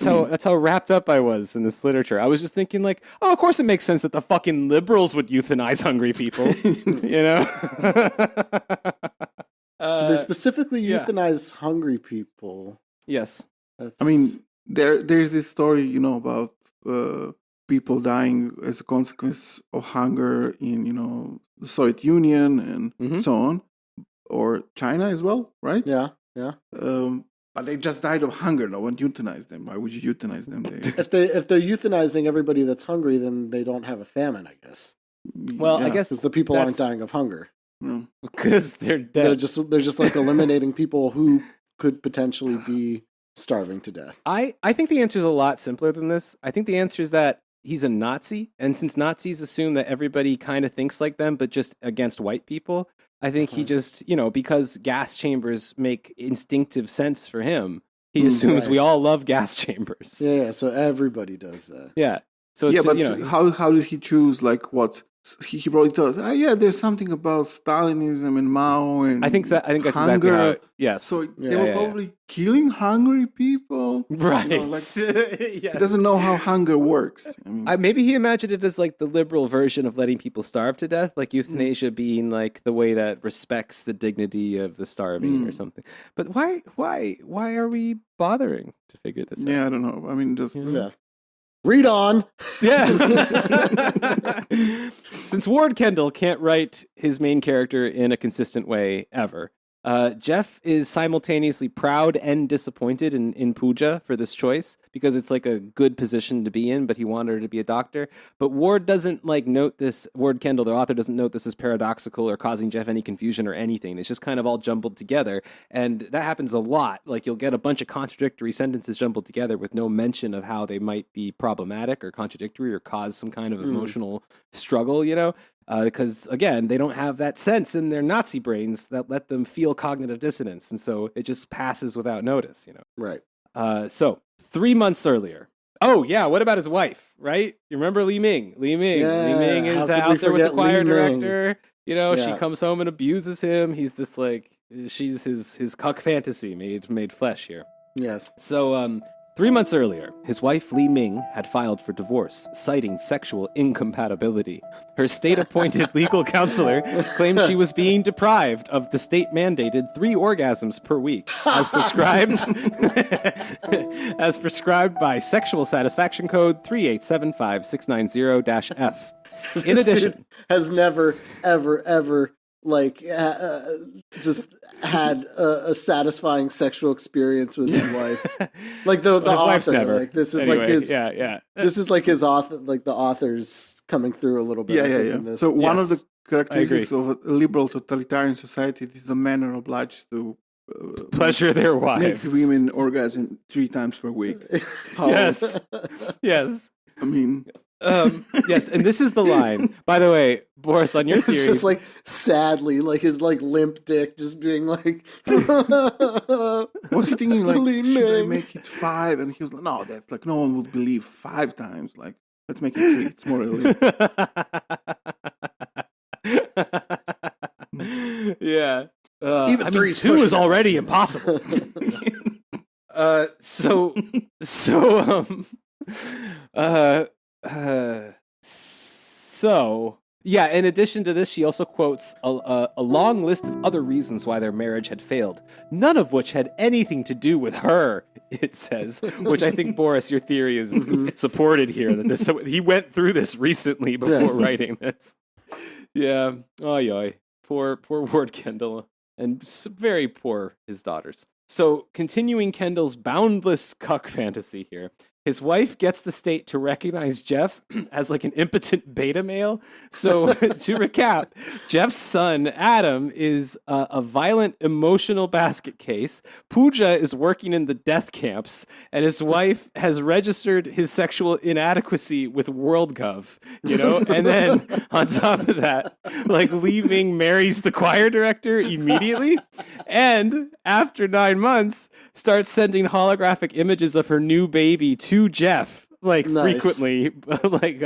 [SPEAKER 1] how wrapped up I was in this literature. I was just thinking like, oh, of course it makes sense that the fucking liberals would euthanize hungry people, you know?
[SPEAKER 3] So they specifically euthanize hungry people.
[SPEAKER 1] Yes.
[SPEAKER 2] I mean, there's this story, about people dying as a consequence of hunger in, the Soviet Union and so on, or China as well, right?
[SPEAKER 3] Yeah.
[SPEAKER 2] But they just died of hunger. No one euthanized them. Why would you euthanize them?
[SPEAKER 3] If they're euthanizing everybody that's hungry, then they don't have a famine, I guess.
[SPEAKER 1] Well, I guess
[SPEAKER 3] because the people aren't dying of hunger.
[SPEAKER 1] Because they're dead.
[SPEAKER 3] They're just like eliminating people who could potentially be starving to death.
[SPEAKER 1] I think the answer is a lot simpler than this. I think the answer is that he's a Nazi, and since Nazis assume that everybody kind of thinks like them, but just against white people, I think he just, because gas chambers make instinctive sense for him, he assumes we all love gas chambers.
[SPEAKER 3] Yeah, so everybody does that.
[SPEAKER 1] Yeah. So it's,
[SPEAKER 2] but how did he choose what? He probably thought, there's something about Stalinism and Mao and
[SPEAKER 1] I think that's
[SPEAKER 2] hunger.
[SPEAKER 1] exactly how yes.
[SPEAKER 2] So they were probably killing hungry people.
[SPEAKER 1] Right.
[SPEAKER 2] He doesn't know how hunger works. I mean,
[SPEAKER 1] maybe he imagined it as like the liberal version of letting people starve to death, like euthanasia being like the way that respects the dignity of the starving or something. But why are we bothering to figure this out?
[SPEAKER 2] Yeah, I don't know. I mean, just...
[SPEAKER 3] Read on.
[SPEAKER 1] Yeah. Since Ward Kendall can't write his main character in a consistent way ever, Jeff is simultaneously proud and disappointed in Pooja for this choice because it's like a good position to be in, but he wanted her to be a doctor. But Ward doesn't note this. Ward Kendall, the author, doesn't note this as paradoxical or causing Jeff any confusion or anything. It's just kind of all jumbled together, and that happens a lot. Like you'll get a bunch of contradictory sentences jumbled together with no mention of how they might be problematic or contradictory or cause some kind of emotional struggle. Because, again, they don't have that sense in their Nazi brains that let them feel cognitive dissonance. And so it just passes without notice,
[SPEAKER 3] Right.
[SPEAKER 1] So 3 months earlier. Oh, yeah. What about his wife, right? You remember Li Ming? Li Ming.
[SPEAKER 3] Yeah,
[SPEAKER 1] Li Ming is out there with the choir director.
[SPEAKER 3] Yeah.
[SPEAKER 1] She comes home and abuses him. He's this, she's his cuck fantasy made flesh here.
[SPEAKER 3] Yes.
[SPEAKER 1] So, 3 months earlier, his wife Li Ming had filed for divorce, citing sexual incompatibility. Her state-appointed legal counselor claimed she was being deprived of the state-mandated 3 orgasms per week, as prescribed by Sexual Satisfaction Code 3875690-F. In addition,
[SPEAKER 3] has never, ever, ever just had a satisfying sexual experience with his wife. Like the
[SPEAKER 1] his wife's
[SPEAKER 3] author.
[SPEAKER 1] never.
[SPEAKER 3] Like this is
[SPEAKER 1] Anyway,
[SPEAKER 3] like his.
[SPEAKER 1] Yeah.
[SPEAKER 3] This is like his author. Like the author's coming through a little bit. In this.
[SPEAKER 2] So one of
[SPEAKER 1] Yes,
[SPEAKER 2] the characteristics of a liberal totalitarian society is the men are obliged to
[SPEAKER 1] pleasure their
[SPEAKER 2] make
[SPEAKER 1] wives.
[SPEAKER 2] the women orgasm 3 times per week.
[SPEAKER 1] Yes. Yes.
[SPEAKER 2] I mean,
[SPEAKER 1] Yes, and this is the line. By the way, Boris, on your
[SPEAKER 3] It's
[SPEAKER 1] theory,
[SPEAKER 3] just like sadly, like his like limp dick, just being like.
[SPEAKER 2] was he thinking like,
[SPEAKER 3] Li
[SPEAKER 2] should I
[SPEAKER 3] Ming.
[SPEAKER 2] make it 5? And he was like, no, that's like no one would believe 5 times. Like, let's make it 3. It's more realistic.
[SPEAKER 1] Yeah.
[SPEAKER 3] Even
[SPEAKER 1] I mean,
[SPEAKER 3] three's
[SPEAKER 1] 2
[SPEAKER 3] pushing
[SPEAKER 1] is
[SPEAKER 3] it.
[SPEAKER 1] already impossible. So yeah, in addition to this, she also quotes a long list of other reasons why their marriage had failed, none of which had anything to do with her, it says, which I think, Boris, your theory is supported here, that this he went through this recently before writing this. Yeah. Oy. Poor Ward Kendall. And very poor his daughters. So, continuing Kendall's boundless cuck fantasy here, his wife gets the state to recognize Jeff as like an impotent beta male. So, to recap, Jeff's son, Adam, is a violent emotional basket case. Pooja is working in the death camps, and his wife has registered his sexual inadequacy with WorldGov, you know? And then, on top of that, like, Li Ming marries the choir director immediately, and after 9 months, starts sending holographic images of her new baby to Jeff, like frequently, like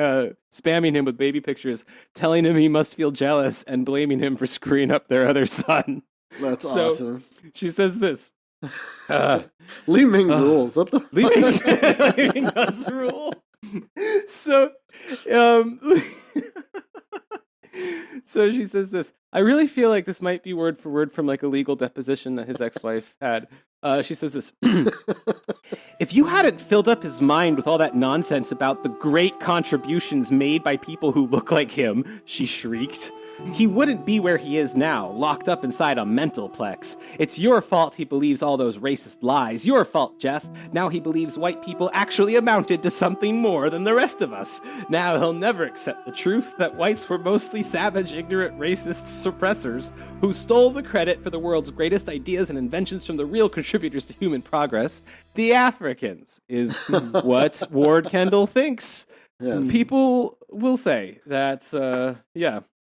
[SPEAKER 1] spamming him with baby pictures, telling him he must feel jealous and blaming him for screwing up their other son.
[SPEAKER 3] That's awesome.
[SPEAKER 1] She says this.
[SPEAKER 3] Li Ming rules. What the
[SPEAKER 1] Li Ming does rule. So, so she says this. I really feel like this might be word for word from like a legal deposition that his ex-wife had. She says this. If you hadn't filled up his mind with all that nonsense about the great contributions made by people who look like him, she shrieked, he wouldn't be where he is now, locked up inside a mental plex. It's your fault he believes all those racist lies. Your fault, Jeff. Now he believes white people actually amounted to something more than the rest of us. Now he'll never accept the truth that whites were mostly savage, ignorant, racist suppressors who stole the credit for the world's greatest ideas and inventions from the real contributors to human progress. The Africans is what Ward Kendall thinks.
[SPEAKER 3] Yes.
[SPEAKER 1] People will say that,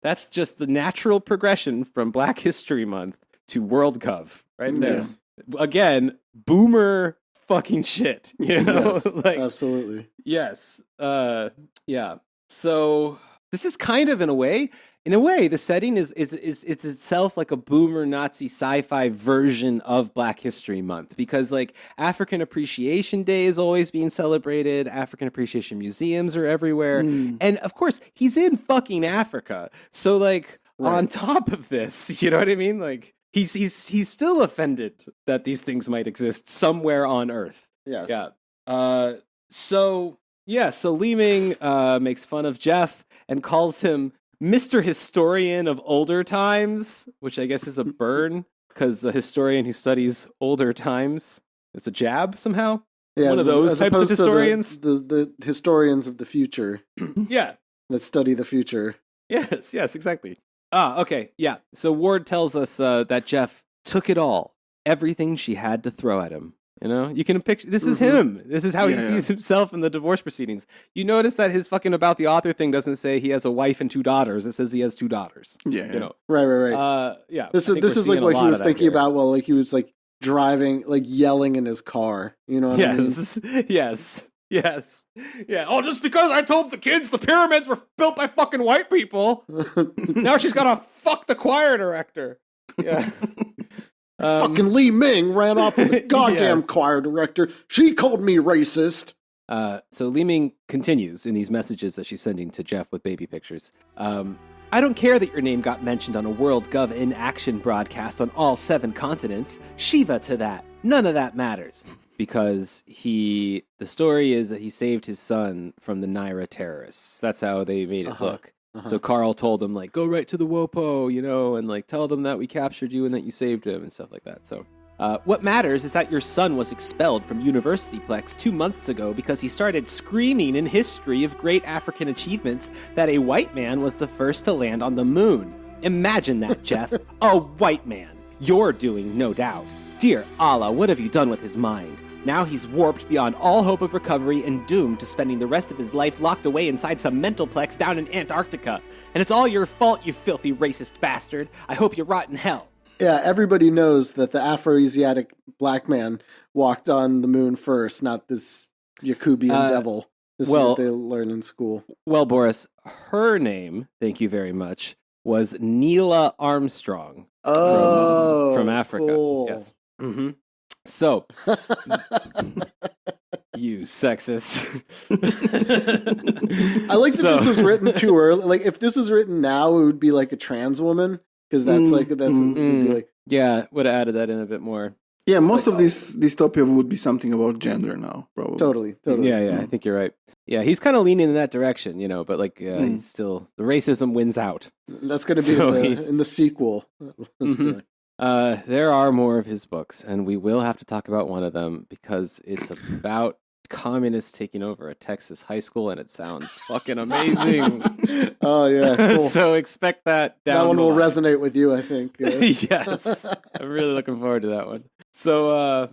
[SPEAKER 1] that's just the natural progression from Black History Month to WorldGov, right there.
[SPEAKER 3] Yes.
[SPEAKER 1] Again, boomer fucking shit, you know?
[SPEAKER 3] Yes,
[SPEAKER 1] like,
[SPEAKER 3] absolutely.
[SPEAKER 1] yes. Yeah. So this is kind of in a way, the setting is it's itself like a boomer Nazi sci-fi version of Black History Month, because like African Appreciation Day is always being celebrated. African Appreciation museums are everywhere. And of course, he's in fucking Africa. So like on top of this, you know what I mean? Like he's still offended that these things might exist somewhere on Earth.
[SPEAKER 3] Yes.
[SPEAKER 1] Yeah. So Li Ming makes fun of Jeff and calls him Mr. Historian of Older Times, which I guess is a burn, because a historian who studies older times is a jab somehow.
[SPEAKER 3] Yeah,
[SPEAKER 1] one of those types of historians.
[SPEAKER 3] The historians of the future.
[SPEAKER 1] Yeah.
[SPEAKER 3] That study the future.
[SPEAKER 1] Yes, exactly. Okay, yeah. So Ward tells us that Jeff took it all, everything she had to throw at him. You know, you can picture, this is him. This is how he sees himself in the divorce proceedings. You notice that his fucking about the author thing doesn't say he has a wife and 2 daughters. It says he has 2 daughters. Yeah. You know?
[SPEAKER 3] Right.
[SPEAKER 1] Yeah.
[SPEAKER 3] This is like what he was thinking about while like he was like driving, like yelling in his car. You know what I mean?
[SPEAKER 1] Yes. Yeah. Oh, just because I told the kids the pyramids were built by fucking white people. Now she's got to fuck the choir director. Yeah.
[SPEAKER 3] Fucking Li Ming ran off with the goddamn choir director. She called me racist.
[SPEAKER 1] So Li Ming continues in these messages that she's sending to Jeff with baby pictures. I don't care that your name got mentioned on a WorldGov in action broadcast on all 7 continents. Shiva to that. None of that matters. Because the story is that he saved his son from the Naira terrorists. That's how they made it look. So Carl told him, like, go right to the Wopo, you know, and like tell them that we captured you and that you saved him and stuff like that. So what matters is that your son was expelled from University Plex 2 months ago because he started screaming in history of great African achievements that a white man was the first to land on the moon. Imagine that, Jeff. A white man. You're doing, no doubt. Dear Allah, what have you done with his mind? Now he's warped beyond all hope of recovery and doomed to spending the rest of his life locked away inside some mental plex down in Antarctica. And it's all your fault, you filthy racist bastard. I hope you rot in hell.
[SPEAKER 3] Yeah, everybody knows that the Afro-Asiatic black man walked on the moon first, not this Yakubian devil. This is what they learn in school.
[SPEAKER 1] Well, Boris, her name, thank you very much, was Neela Armstrong from Africa.
[SPEAKER 3] Cool.
[SPEAKER 1] Yes. Mm-hmm. So, you sexist.
[SPEAKER 3] I like that this was written too early. Like, if this was written now, it would be like a trans woman, because it'd be like,
[SPEAKER 1] yeah, would have added that in a bit more.
[SPEAKER 2] Yeah, most of this dystopia would be something about gender now, probably.
[SPEAKER 3] Totally.
[SPEAKER 1] Yeah, I think you're right. Yeah, he's kind of leaning in that direction, you know, but like, he's still, the racism wins out.
[SPEAKER 3] That's going to be in the sequel.
[SPEAKER 1] There are more of his books, and we will have to talk about one of them because it's about communists taking over a Texas high school, and it sounds fucking amazing.
[SPEAKER 3] Oh, yeah. Cool.
[SPEAKER 1] So expect that down
[SPEAKER 3] That one
[SPEAKER 1] the
[SPEAKER 3] will
[SPEAKER 1] line.
[SPEAKER 3] resonate with you, I think.
[SPEAKER 1] Yes. I'm really looking forward to that one. So,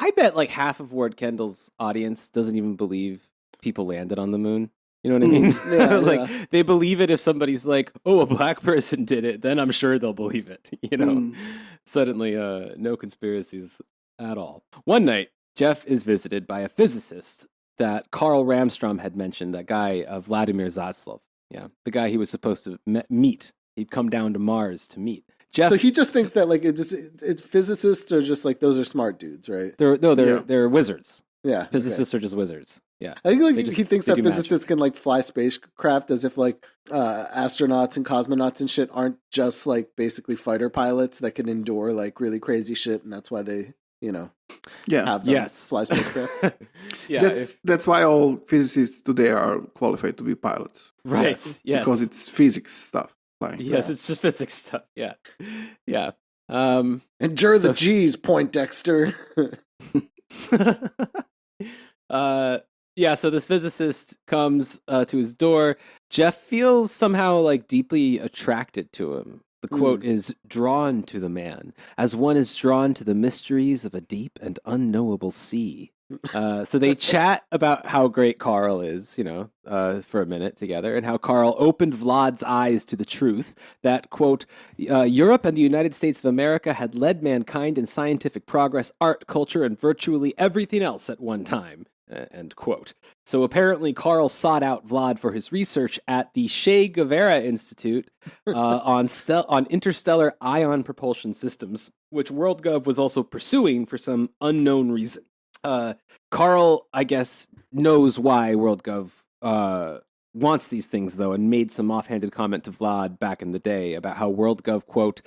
[SPEAKER 1] I bet like half of Ward Kendall's audience doesn't even believe people landed on the moon. You know what I mean?
[SPEAKER 3] Yeah,
[SPEAKER 1] they believe it if somebody's like, oh, a black person did it, then I'm sure they'll believe it. You know, suddenly no conspiracies at all. One night, Jeff is visited by a physicist that Carl Ramstrom had mentioned, that guy, Vladimir Zaslav. Yeah, the guy he was supposed to meet. He'd come down to Mars to meet. Jeff,
[SPEAKER 3] so he just thinks that like physicists are just like, those are smart dudes, right?
[SPEAKER 1] They're wizards.
[SPEAKER 3] Yeah,
[SPEAKER 1] physicists are just wizards. Yeah,
[SPEAKER 3] I think he thinks that physicists can like fly spacecraft, as if like astronauts and cosmonauts and shit aren't just like basically fighter pilots that can endure like really crazy shit, and that's why they have them fly spacecraft.
[SPEAKER 2] That's why all physicists today are qualified to be pilots.
[SPEAKER 1] Right. Yes.
[SPEAKER 2] Because it's physics stuff. Flying.
[SPEAKER 1] Yes, it's just physics stuff. Yeah. Yeah.
[SPEAKER 3] Endure the G's, Poindexter.
[SPEAKER 1] So this physicist comes to his door. Jeff feels somehow like deeply attracted to him. The quote is, drawn to the man, as one is drawn to the mysteries of a deep and unknowable sea. So they chat about how great Carl is, for a minute together, and how Carl opened Vlad's eyes to the truth that, quote, Europe and the United States of America had led mankind in scientific progress, art, culture, and virtually everything else at one time. End quote. So apparently Carl sought out Vlad for his research at the Che Guevara Institute on interstellar ion propulsion systems, which WorldGov was also pursuing for some unknown reason. Carl, I guess, knows why WorldGov wants these things, though, and made some offhanded comment to Vlad back in the day about how WorldGov, quote,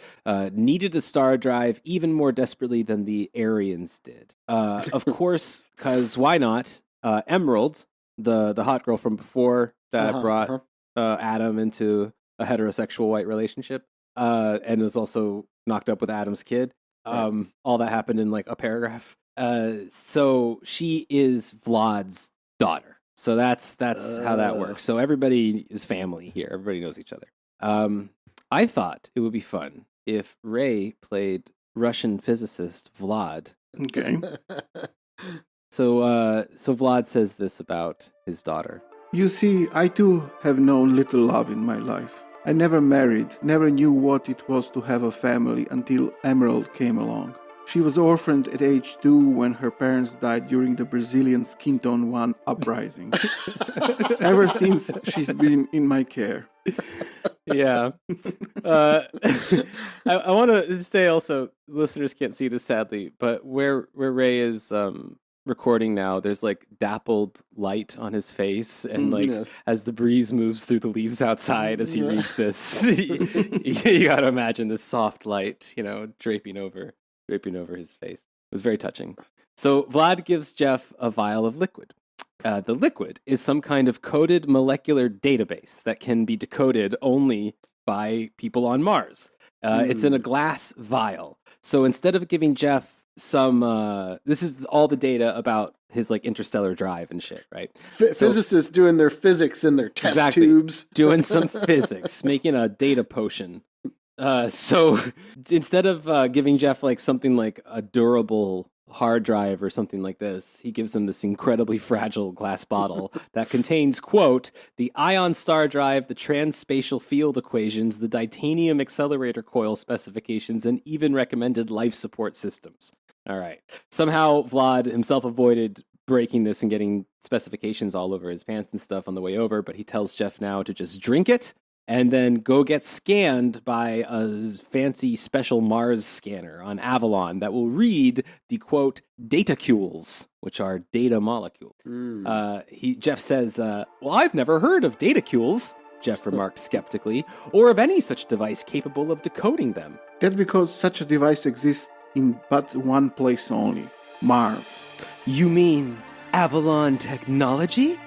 [SPEAKER 1] needed a star drive even more desperately than the Aryans did. Of course, because why not? Emerald, the hot girl from before that brought Adam into a heterosexual white relationship, and was also knocked up with Adam's kid. All that happened in like a paragraph. So she is Vlad's daughter. So that's how that works. So everybody is family here. Everybody knows each other. I thought it would be fun if Ray played Russian physicist Vlad.
[SPEAKER 2] Okay.
[SPEAKER 1] So Vlad says this about his daughter.
[SPEAKER 2] You see, I too have known little love in my life. I never married, never knew what it was to have a family until Emerald came along. She was orphaned at age 2 when her parents died during the Brazilian skin tone 1 uprising. Ever since, she's been in my care.
[SPEAKER 1] Yeah. I want to say also, listeners can't see this sadly, but where Ray is recording now, there's like dappled light on his face, and like as the breeze moves through the leaves outside as he reads this, you got to imagine this soft light, draping over his face. It was very touching. So Vlad gives Jeff a vial of liquid. The liquid is some kind of coded molecular database that can be decoded only by people on Mars. It's in a glass vial. So instead of giving Jeff this is all the data about his like interstellar drive and shit, right?
[SPEAKER 3] Physicists doing their physics in their test tubes.
[SPEAKER 1] Doing some physics, making a data potion. So instead of giving Jeff like something like a durable hard drive or something like this, he gives him this incredibly fragile glass bottle that contains, quote, the ion star drive, the transspatial field equations, the titanium accelerator coil specifications, and even recommended life support systems. All right. Somehow Vlad himself avoided breaking this and getting specifications all over his pants and stuff on the way over, but he tells Jeff now to just drink it and then go get scanned by a fancy special Mars scanner on Avalon that will read the, quote, datacules, which are data molecules. Jeff says, well, I've never heard of datacules, Jeff remarked skeptically, or of any such device capable of decoding them.
[SPEAKER 2] That's because such a device exists in but one place only, Mars.
[SPEAKER 1] You mean Avalon technology?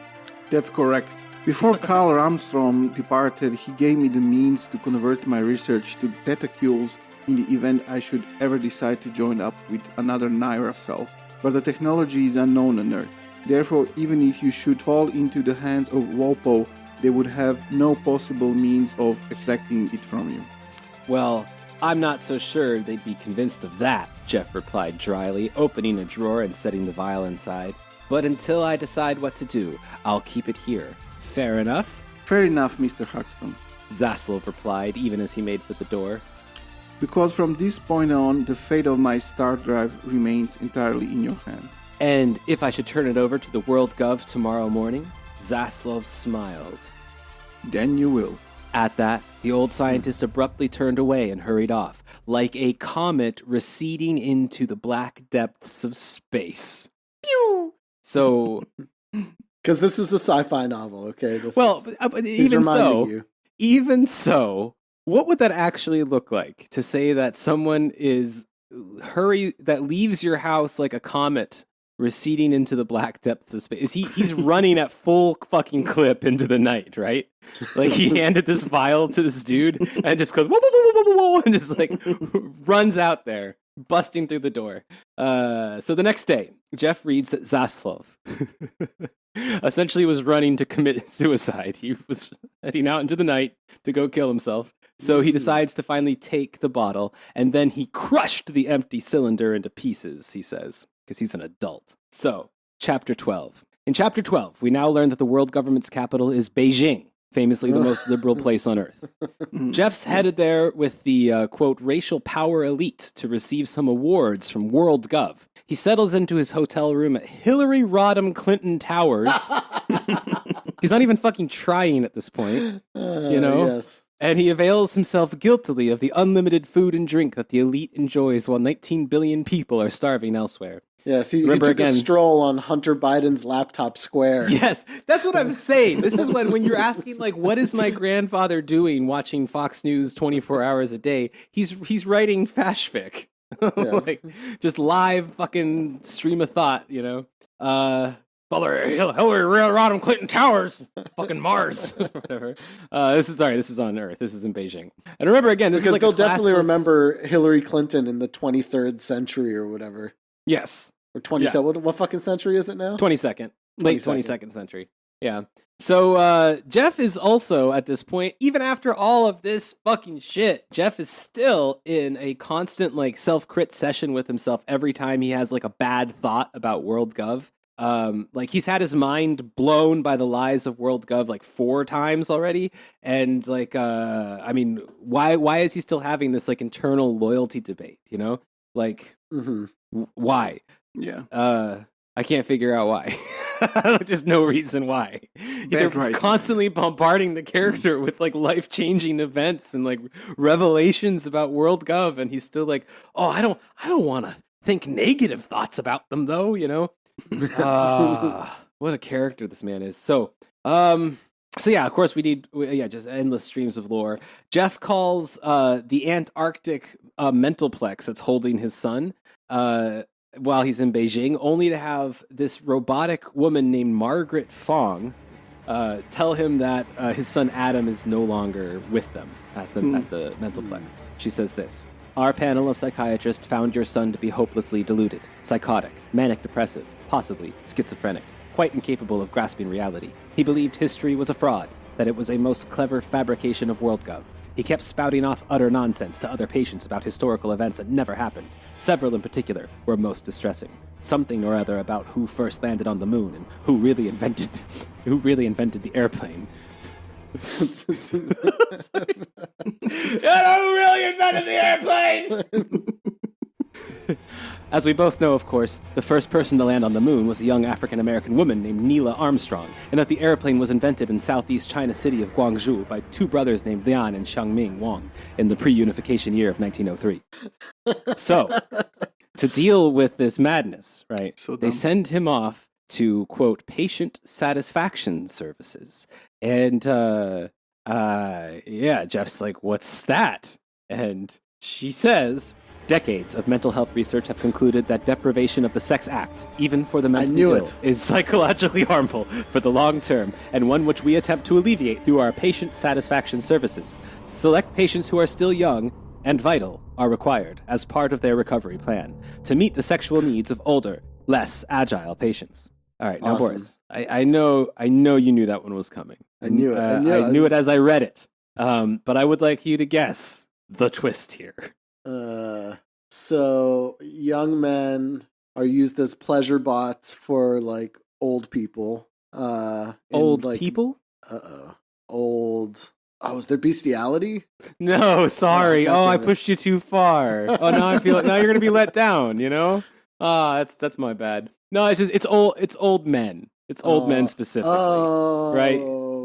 [SPEAKER 2] That's correct. Before Carl Armstrong departed, he gave me the means to convert my research to datacules in the event I should ever decide to join up with another Naira cell. But the technology is unknown on Earth. Therefore, even if you should fall into the hands of Walpole, they would have no possible means of extracting it from you.
[SPEAKER 1] Well, I'm not so sure they'd be convinced of that, Jeff replied dryly, opening a drawer and setting the vial inside. But until I decide what to do, I'll keep it here. Fair enough?
[SPEAKER 2] Fair enough, Mr. Huxton,
[SPEAKER 1] Zaslov replied, even as he made for the door.
[SPEAKER 2] Because from this point on, the fate of my star drive remains entirely in your hands.
[SPEAKER 1] And if I should turn it over to the WorldGov tomorrow morning? Zaslov smiled.
[SPEAKER 2] Then you will.
[SPEAKER 1] At that, the old scientist abruptly turned away and hurried off, like a comet receding into the black depths of space. Pew! So...
[SPEAKER 3] Because this is a sci-fi novel, okay?
[SPEAKER 1] Even so, what would that actually look like? To say that someone that leaves your house like a comet receding into the black depths of space. He's running at full fucking clip into the night, right? Like he handed this vial to this dude and just goes whoa, whoa, whoa, whoa, whoa, and just like runs out there, busting through the door. So the next day, Jeff reads that Zaslov essentially was running to commit suicide. He was heading out into the night to go kill himself. So he decides to finally take the bottle, and then he crushed the empty cylinder into pieces, he says, because he's an adult. So, Chapter 12. In Chapter 12, we now learn that the world government's capital is Beijing, famously the most liberal place on Earth. Jeff's headed there with the, quote, racial power elite to receive some awards from WorldGov. He settles into his hotel room at Hillary Rodham Clinton Towers. He's not even fucking trying at this point, you know?
[SPEAKER 3] Yes.
[SPEAKER 1] And he avails himself guiltily of the unlimited food and drink that the elite enjoys while 19 billion people are starving elsewhere.
[SPEAKER 3] Yes, he took a stroll on Hunter Biden's laptop square.
[SPEAKER 1] Yes, that's what I'm saying. This is when you're asking, like, what is my grandfather doing watching Fox News 24 hours a day? He's writing Fash fic.
[SPEAKER 3] Yes.
[SPEAKER 1] Like, just live fucking stream of thought, you know? Hillary Rodham Clinton Towers, fucking Mars, whatever. This is on Earth. This is in Beijing. And remember again, this
[SPEAKER 3] because
[SPEAKER 1] is like
[SPEAKER 3] they'll definitely remember Hillary Clinton in the 23rd century or whatever.
[SPEAKER 1] Yes,
[SPEAKER 3] or 27th. Yeah. What fucking century is it now?
[SPEAKER 1] 22nd, late 22nd century. Yeah. So Jeff is also at this point, even after all of this fucking shit, Jeff is still in a constant like self-crit session with himself every time he has like a bad thought about WorldGov. Like he's had his mind blown by the lies of WorldGov like 4 times already, and like I mean, why is he still having this like internal loyalty debate? You know, like why?
[SPEAKER 2] Yeah.
[SPEAKER 1] I can't figure out why. There's no reason why. They're constantly bombarding the character with like life-changing events and like revelations about WorldGov, and he's still like, oh, I don't want to think negative thoughts about them though, you know. What a character this man is. So yeah, of course we need just endless streams of lore. Jeff calls the Antarctic mentalplex that's holding his son while he's in Beijing, only to have this robotic woman named Margaret Fong tell him that his son Adam is no longer with them at the mental plex. She says this: "Our panel of psychiatrists found your son to be hopelessly deluded, psychotic, manic-depressive, possibly schizophrenic, quite incapable of grasping reality. He believed history was a fraud, that it was a most clever fabrication of WorldGov. He kept spouting off utter nonsense to other patients about historical events that never happened. Several in particular were most distressing. Something or other about who first landed on the moon and who really invented the airplane." Who really invented the airplane? As we both know, of course, the first person to land on the moon was a young African-American woman named Neela Armstrong, and that the airplane was invented in southeast China city of Guangzhou by two brothers named Lian and Xiangming Wang in the pre-unification year of 1903. So, to deal with this madness, right, they send him off to, quote, patient satisfaction services. And, Jeff's like, "What's that?" And she says, "Decades of mental health research have concluded that deprivation of the sex act, even for the mentally ill, is psychologically harmful for the long term, and one which we attempt to alleviate through our patient satisfaction services. Select patients who are still young and vital are required as part of their recovery plan to meet the sexual needs of older, less agile patients." All right, now,
[SPEAKER 3] Awesome.
[SPEAKER 1] Boris, I know you knew that one was coming.
[SPEAKER 3] I knew it.
[SPEAKER 1] I knew it as I read it. But I would like you to guess the twist here.
[SPEAKER 3] So young men are used as pleasure bots for like old people.
[SPEAKER 1] Old people?
[SPEAKER 3] Old. Oh, is there bestiality?
[SPEAKER 1] No, sorry.
[SPEAKER 3] Oh,
[SPEAKER 1] I pushed you too far. Oh, now I feel like now you're gonna be let down. You know? That's my bad. No, it's old men. It's old men specifically, right?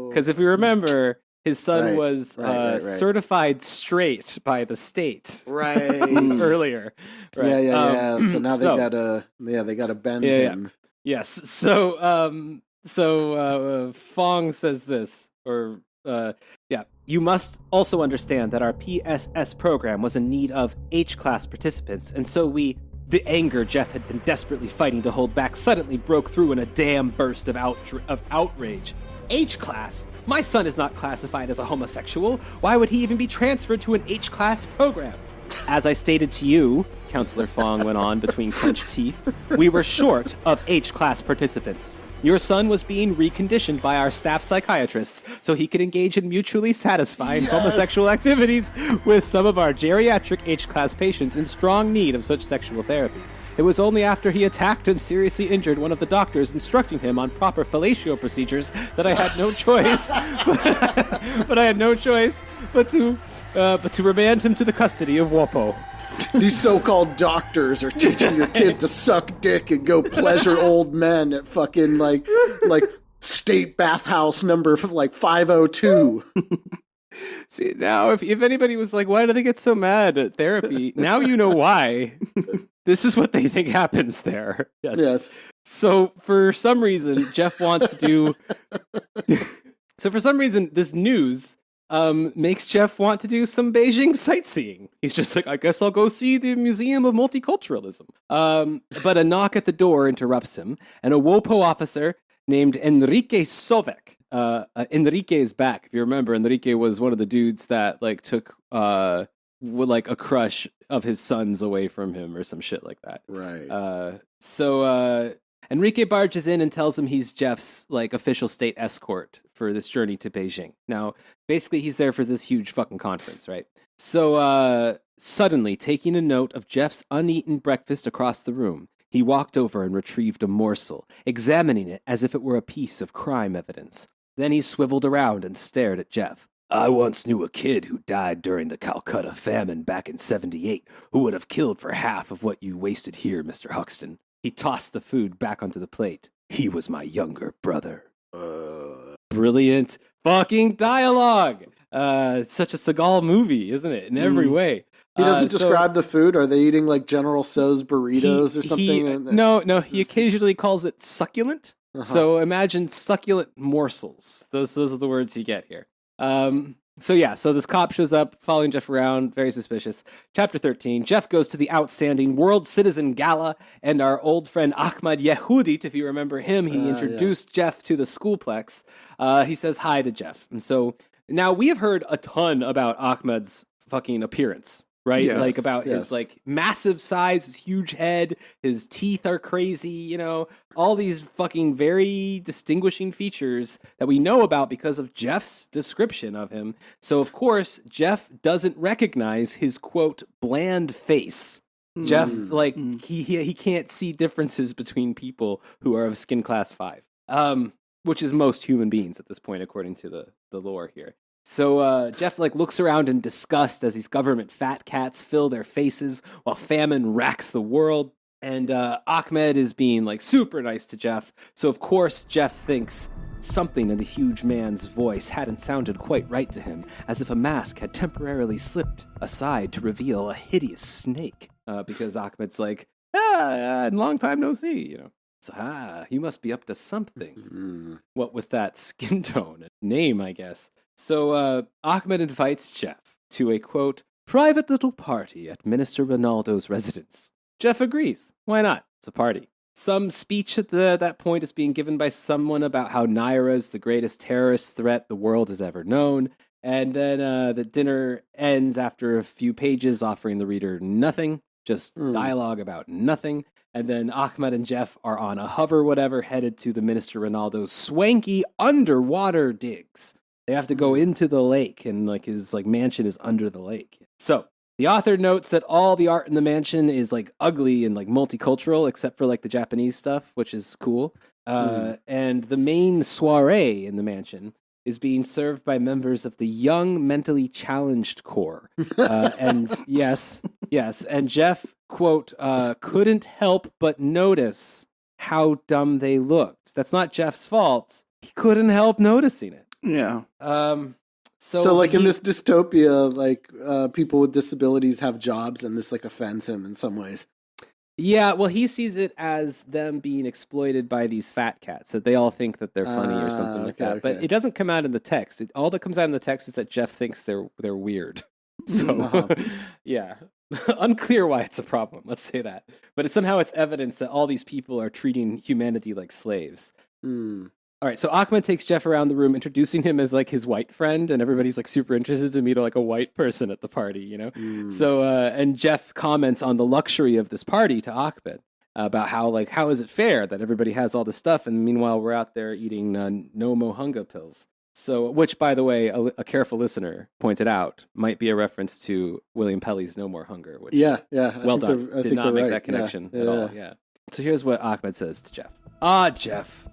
[SPEAKER 1] Because if we remember, his son was certified straight by the state, earlier. Right?
[SPEAKER 3] Yeah. So now they gotta bend him.
[SPEAKER 1] Yes. So Fong says this, you must also understand that our PSS program was in need of H-class participants, and so the anger Jeff had been desperately fighting to hold back suddenly broke through in a damn burst of outrage. H-class? My son is not classified as a homosexual. Why would he even be transferred to an H-class program? As I stated to you, Counselor Fong went on between clenched teeth, we were short of H-class participants. Your son was being reconditioned by our staff psychiatrists so he could engage in mutually satisfying homosexual activities with some of our geriatric H-class patients in strong need of such sexual therapy. It was only after he attacked and seriously injured one of the doctors instructing him on proper fellatio procedures that I had no choice but to remand him to the custody of WOPO.
[SPEAKER 3] These so-called doctors are teaching your kid to suck dick and go pleasure old men at fucking like state bathhouse number 502.
[SPEAKER 1] See, now if anybody was like, why do they get so mad at therapy? Now you know why. This is what they think happens there.
[SPEAKER 3] Yes.
[SPEAKER 1] So for some reason, Jeff wants to do... So for some reason, this news makes Jeff want to do some Beijing sightseeing. He's just like, I guess I'll go see the Museum of Multiculturalism. But a knock at the door interrupts him, and a WOPO officer named Enrique Sovek. Enrique is back. If you remember, Enrique was one of the dudes that took a crush of his sons away from him or some shit like that.
[SPEAKER 3] Right.
[SPEAKER 1] So Enrique barges in and tells him he's Jeff's official state escort for this journey to Beijing. Now, basically, he's there for this huge fucking conference, right? So suddenly, taking a note of Jeff's uneaten breakfast across the room, he walked over and retrieved a morsel, examining it as if it were a piece of crime evidence. Then he swiveled around and stared at Jeff. I once knew a kid who died during the Calcutta famine back in '78 who would have killed for half of what you wasted here, Mr. Huxton. He tossed the food back onto the plate. He was my younger brother. Brilliant fucking dialogue. Such a Seagal movie, isn't it? In every way.
[SPEAKER 3] He doesn't describe the food. Are they eating General Tso's burritos or something?
[SPEAKER 1] No. He occasionally calls it succulent. So imagine succulent morsels. Those are the words you get here. So this cop shows up, following Jeff around, very suspicious. Chapter 13, Jeff goes to the outstanding World Citizen Gala, and our old friend Ahmad Yehudit, if you remember him, he introduced Jeff to the schoolplex. He says hi to Jeff. And so now we have heard a ton about Ahmad's fucking appearance, right?
[SPEAKER 2] Yes,
[SPEAKER 1] like about his like massive size, his huge head, his teeth are crazy, you know, all these fucking very distinguishing features that we know about because of Jeff's description of him. So of course, Jeff doesn't recognize his quote bland face. Jeff, like he can't see differences between people who are of skin class 5. Which is most human beings at this point, according to the lore here. So Jeff like looks around in disgust as these government fat cats fill their faces while famine racks the world. And Ahmed is being like super nice to Jeff. So of course Jeff thinks something in the huge man's voice hadn't sounded quite right to him, as if a mask had temporarily slipped aside to reveal a hideous snake. Because Ahmed's like, long time no see, you know. So, he must be up to something. What with that skin tone and name, I guess. So Ahmed invites Jeff to a, quote, private little party at Minister Ronaldo's residence. Jeff agrees. Why not? It's a party. Some speech at that point is being given by someone about how Naira is the greatest terrorist threat the world has ever known. And then the dinner ends after a few pages offering the reader nothing, just dialogue about nothing. And then Ahmed and Jeff are on a hover whatever headed to the Minister Ronaldo's swanky underwater digs. They have to go into the lake, and like his like mansion is under the lake. So the author notes that all the art in the mansion is like ugly and like multicultural, except for like the Japanese stuff, which is cool. And the main soiree in the mansion is being served by members of the Young Mentally Challenged Corps. And yes, and Jeff, quote, couldn't help but notice how dumb they looked. That's not Jeff's fault. He couldn't help noticing it.
[SPEAKER 2] Yeah.
[SPEAKER 3] So like in this dystopia, like people with disabilities have jobs, and this like offends him in some ways.
[SPEAKER 1] Yeah, well, he sees it as them being exploited by these fat cats, that they all think that they're funny or something like that. But it doesn't come out in the text. All that comes out in the text is that Jeff thinks they're weird. So, yeah. Unclear why it's a problem, let's say that. But somehow it's evidence that all these people are treating humanity like slaves. All right, so Ahmed takes Jeff around the room, introducing him as like his white friend, and everybody's like super interested to meet like a white person at the party, you know? So, and Jeff comments on the luxury of this party to Ahmed about how is it fair that everybody has all this stuff, and meanwhile we're out there eating no mohunga pills. So, which, by the way, a careful listener pointed out might be a reference to William Pelly's No More Hunger. Which, well done. Did not make that connection at all. Yeah. So here's what Ahmed says to Jeff. Jeff.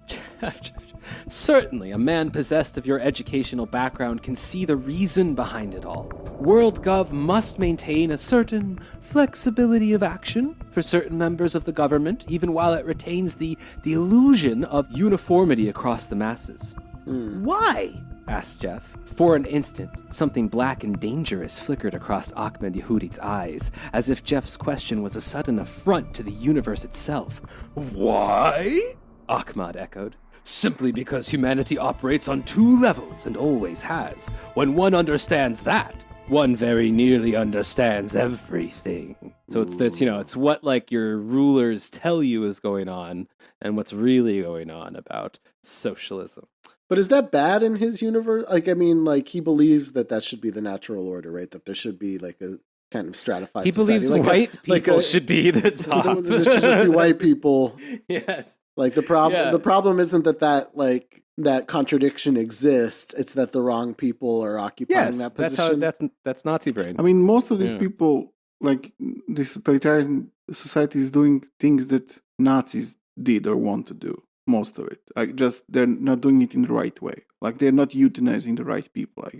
[SPEAKER 1] Certainly, a man possessed of your educational background can see the reason behind it all. WorldGov must maintain a certain flexibility of action for certain members of the government, even while it retains the illusion of uniformity across the masses. Why? Asked Jeff. For an instant, something black and dangerous flickered across Ahmed Yehudit's eyes, as if Jeff's question was a sudden affront to the universe itself. Why? Ahmed echoed. Simply because humanity operates on two levels and always has. When one understands that, one very nearly understands everything. So it's what like your rulers tell you is going on and what's really going on about socialism.
[SPEAKER 3] But is that bad in his universe? Like, I mean, like he believes that should be the natural order, right? That there should be like a kind of stratified
[SPEAKER 1] He
[SPEAKER 3] society.
[SPEAKER 1] believes white people should be the top.
[SPEAKER 3] There should just be white people.
[SPEAKER 1] Yes.
[SPEAKER 3] Like the problem isn't that contradiction exists. It's that the wrong people are occupying that position.
[SPEAKER 1] That's Nazi brain.
[SPEAKER 2] I mean, most of these people, like this totalitarian society, is doing things that Nazis did or want to do. Most of it, like just they're not doing it in the right way. Like they're not euthanizing the right people, I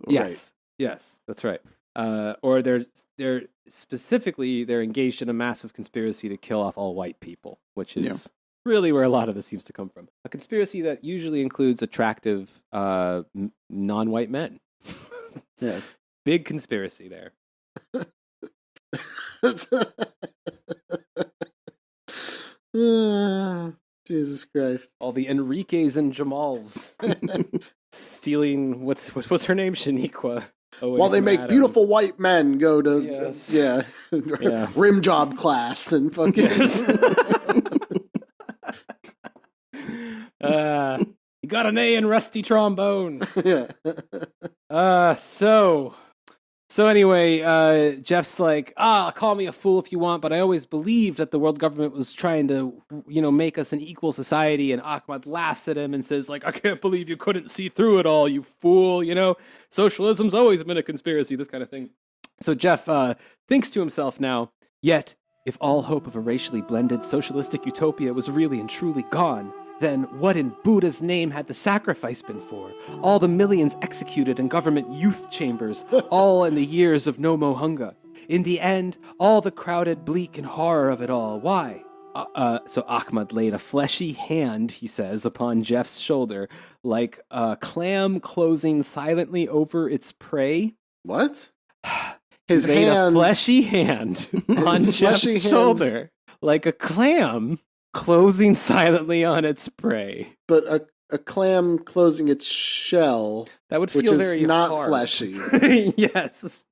[SPEAKER 2] guess.
[SPEAKER 1] Yes, that's right. Or they're specifically they're engaged in a massive conspiracy to kill off all white people, which is really where a lot of this seems to come from. A conspiracy that usually includes attractive non-white men.
[SPEAKER 3] Yes.
[SPEAKER 1] Big conspiracy there.
[SPEAKER 3] Jesus Christ.
[SPEAKER 1] All the Enriques and Jamals. stealing what's her name, Shaniqua.
[SPEAKER 3] While they make beautiful white men go to
[SPEAKER 1] Yeah.
[SPEAKER 3] rim job class and fucking.
[SPEAKER 1] Yes. You got an A in rusty trombone.
[SPEAKER 3] Yeah.
[SPEAKER 1] So anyway, Jeff's like, call me a fool if you want, but I always believed that the world government was trying to, make us an equal society. And Ahmad laughs at him and says, like, I can't believe you couldn't see through it all, you fool. Socialism's always been a conspiracy, this kind of thing. So Jeff thinks to himself now, yet, if all hope of a racially blended socialistic utopia was really and truly gone, then what in Buddha's name had the sacrifice been for? All the millions executed in government youth chambers, all in the years of no mo hunger. In the end, all the crowded bleak and horror of it all. Why? So Ahmad laid a fleshy hand, he says, upon Jeff's shoulder, like a clam closing silently over its prey.
[SPEAKER 3] What?
[SPEAKER 1] His made a fleshy hand on Jeff's shoulder, like a clam closing silently on its prey.
[SPEAKER 3] But a clam closing its shell,
[SPEAKER 1] that would feel very
[SPEAKER 3] not
[SPEAKER 1] hard.
[SPEAKER 3] fleshy.
[SPEAKER 1] Yes.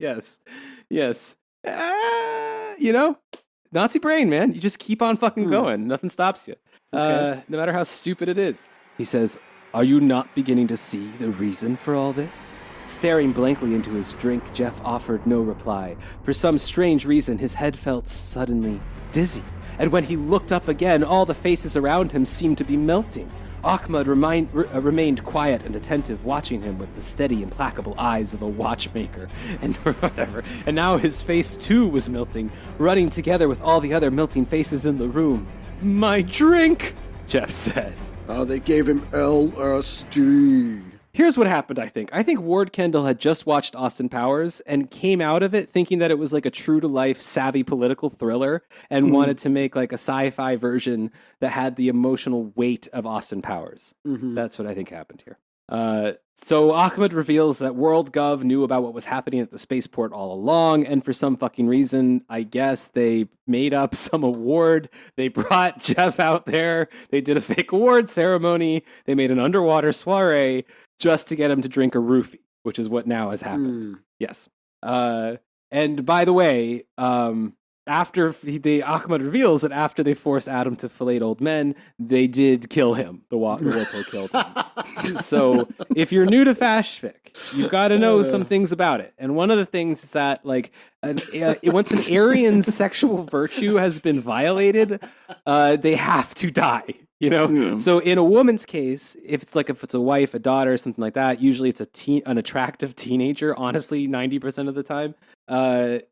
[SPEAKER 1] Nazi brain, man. You just keep on fucking going. Nothing stops you. Okay. No matter how stupid it is. He says, are you not beginning to see the reason for all this? Staring blankly into his drink, Jeff offered no reply. For some strange reason, his head felt suddenly dizzy. And when he looked up again, all the faces around him seemed to be melting. Ahmad remained quiet and attentive, watching him with the steady, implacable eyes of a watchmaker. And whatever. And now his face, too, was melting, running together with all the other melting faces in the room. My drink, Jeff said.
[SPEAKER 3] Oh, they gave him LSD.
[SPEAKER 1] Here's what happened, I think. I think Ward Kendall had just watched Austin Powers and came out of it thinking that it was like a true-to-life, savvy political thriller and wanted to make like a sci-fi version that had the emotional weight of Austin Powers. That's what I think happened here. So Ahmad reveals that WorldGov knew about what was happening at the spaceport all along, and for some fucking reason, I guess they made up some award. They brought Jeff out there. They did a fake award ceremony. They made an underwater soiree just to get him to drink a roofie, which is what now has happened. Yes. And by the way, after Ahmad reveals that after they force Adam to fillet old men, they did kill him. The Whirlpool killed him. So if you're new to Fash fic, you've got to know some things about it. And one of the things is that, like, once an Aryan's sexual virtue has been violated, they have to die. So in a woman's case, if it's a wife, a daughter, something like that, usually it's an attractive teenager. Honestly, 90% of the time, and